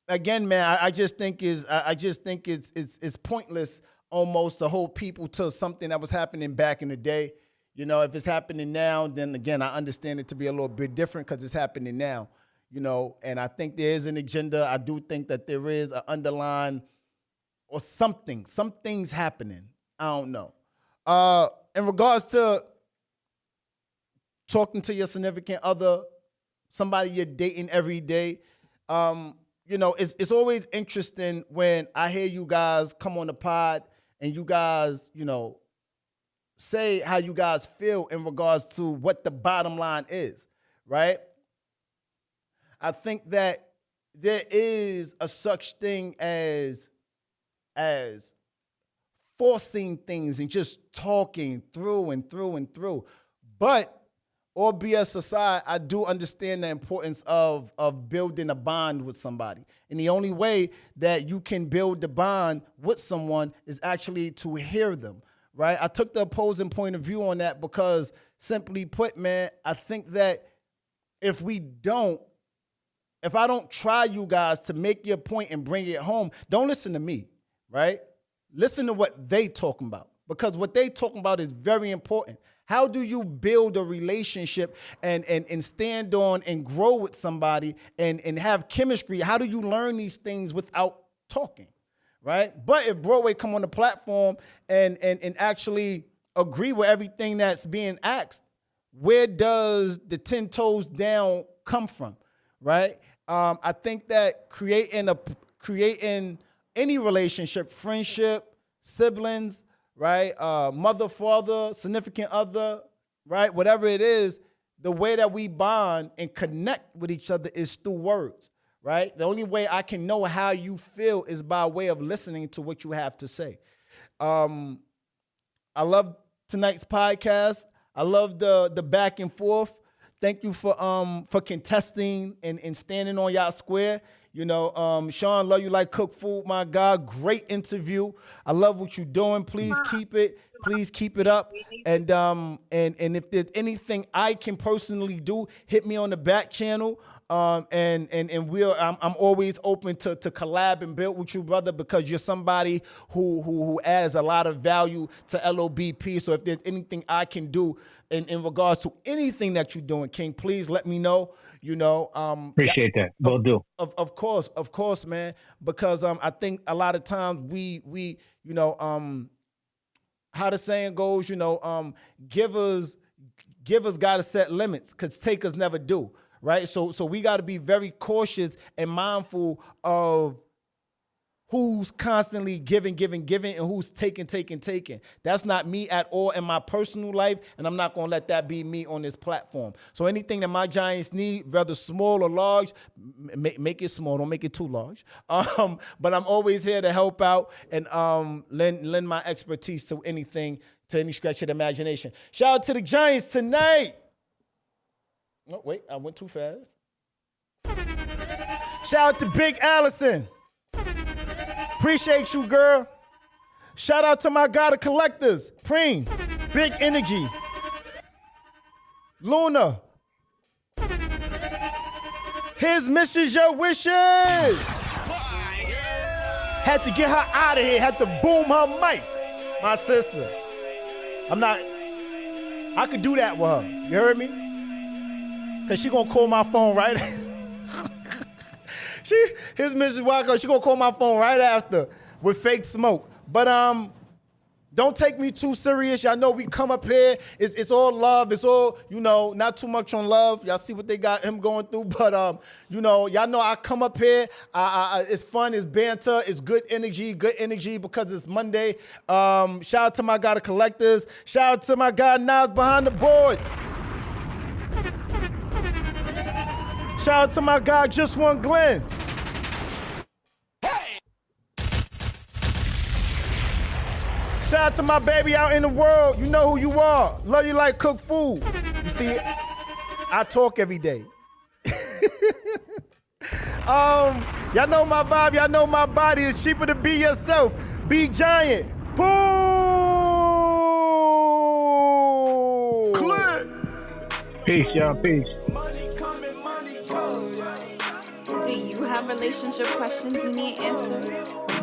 Again, man, I just think it's pointless almost to hold people to something that was happening back in the day. You know, if it's happening now, then again, I understand it to be a little bit different because it's happening now. You know, and I think there is an agenda. I do think that there is an underlying or something's happening. I don't know. In regards to talking to your significant other, somebody you're dating every day, you know, it's always interesting when I hear you guys come on the pod and you guys, you know, say how you guys feel in regards to what the bottom line is, right? I think that there is a such thing as forcing things and just talking through and through and through. But all BS aside, I do understand the importance of building a bond with somebody. And the only way that you can build the bond with someone is actually to hear them, right? I took the opposing point of view on that because, simply put, man, I think that if I don't try you guys to make your point and bring it home, don't listen to me, right? Listen to what they talking about, because what they talking about is very important. How do you build a relationship and stand on and grow with somebody and have chemistry? How do you learn these things without talking, right? But if Broadway come on the platform and actually agree with everything that's being asked, where does the 10 toes down come from, right? I think that creating any relationship, friendship, siblings, right? Mother, father, significant other, right? Whatever it is, the way that we bond and connect with each other is through words, right? The only way I can know how you feel is by way of listening to what you have to say. I love tonight's podcast. I love the back and forth. Thank you for contesting and standing on y'all square. You know, Sean, love you like cook food, my God. Great interview. I love what you're doing. Please keep it. Please keep it up. And if there's anything I can personally do, hit me on the back channel. I'm always open to collab and build with you, brother, because you're somebody who adds a lot of value to LOBP. So if there's anything I can do in regards to anything that you're doing, King, please let me know. You know, appreciate that. Will do. Of course, man. Because I think a lot of times we you know, how the saying goes, you know, givers gotta set limits because takers never do, right? So we got to be very cautious and mindful of who's constantly giving, and who's taking. That's not me at all in my personal life, and I'm not going to let that be me on this platform. So anything that my Giants need, whether small or large, make it small. Don't make it too large. But I'm always here to help out and lend my expertise to anything to any stretch of the imagination. Shout out to the Giants tonight. No, wait, I went too fast. Shout out to Big Allison. Appreciate you, girl. Shout out to my God of collectors. Preem, Big Energy. Luna. His misses your wishes. Had to get her out of here. Had to boom her mic. My sister. I could do that with her. You heard me? Cause she gonna call my phone right. His Mrs. Wacko, she gonna call my phone right after with fake smoke. But don't take me too serious. Y'all know we come up here. It's all love. It's all, not too much on love. Y'all see what they got him going through. But y'all know I come up here. It's fun. It's banter. It's good energy because it's Monday. Shout out to my God of collectors. Shout out to my God Nas behind the boards. Shout out to my guy, Just One Glenn. Hey! Shout out to my baby out in the world. You know who you are. Love you like cooked food. You see, I talk every day. Y'all know my vibe. Y'all know my body. It's cheaper to be yourself. Be giant. Boom! Click. Peace, y'all. Peace. Do you have relationship questions you need answered?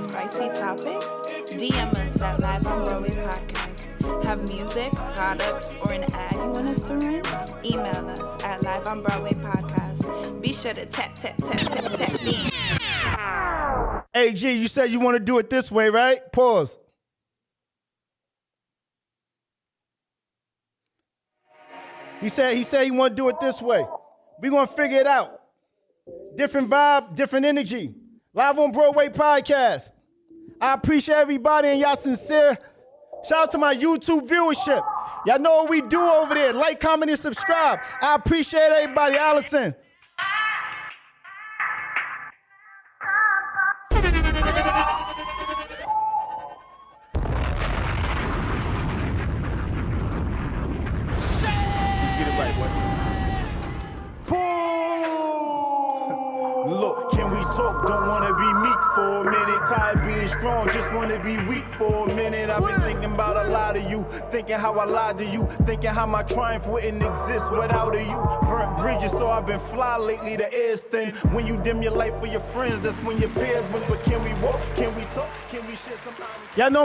Spicy topics? DM us at Live on Broadway Podcast. Have music, products, or an ad you want us to run? Email us at Live on Broadway Podcast. Be sure to tap me. Hey, G, you said you want to do it this way, right? Pause. He said he want to do it this way. We gonna figure it out. Different vibe, different energy. Live on Broadway Podcast. I appreciate everybody and y'all sincere. Shout out to my YouTube viewership. Y'all know what we do over there. Like, comment, and subscribe. I appreciate everybody. Allison. Let's get it right, boy. Look, can we talk? Don't wanna be meek for a minute. Tired being strong, just wanna be weak for a minute. I've been thinking about a lot of you, thinking how I lied to you, thinking how my triumph wouldn't exist without you. Burnt bridges, so I've been fly lately. The air's thin. When you dim your light for your friends, that's when your peers win. But can we walk? Can we talk? Can we share some honest? Y'all know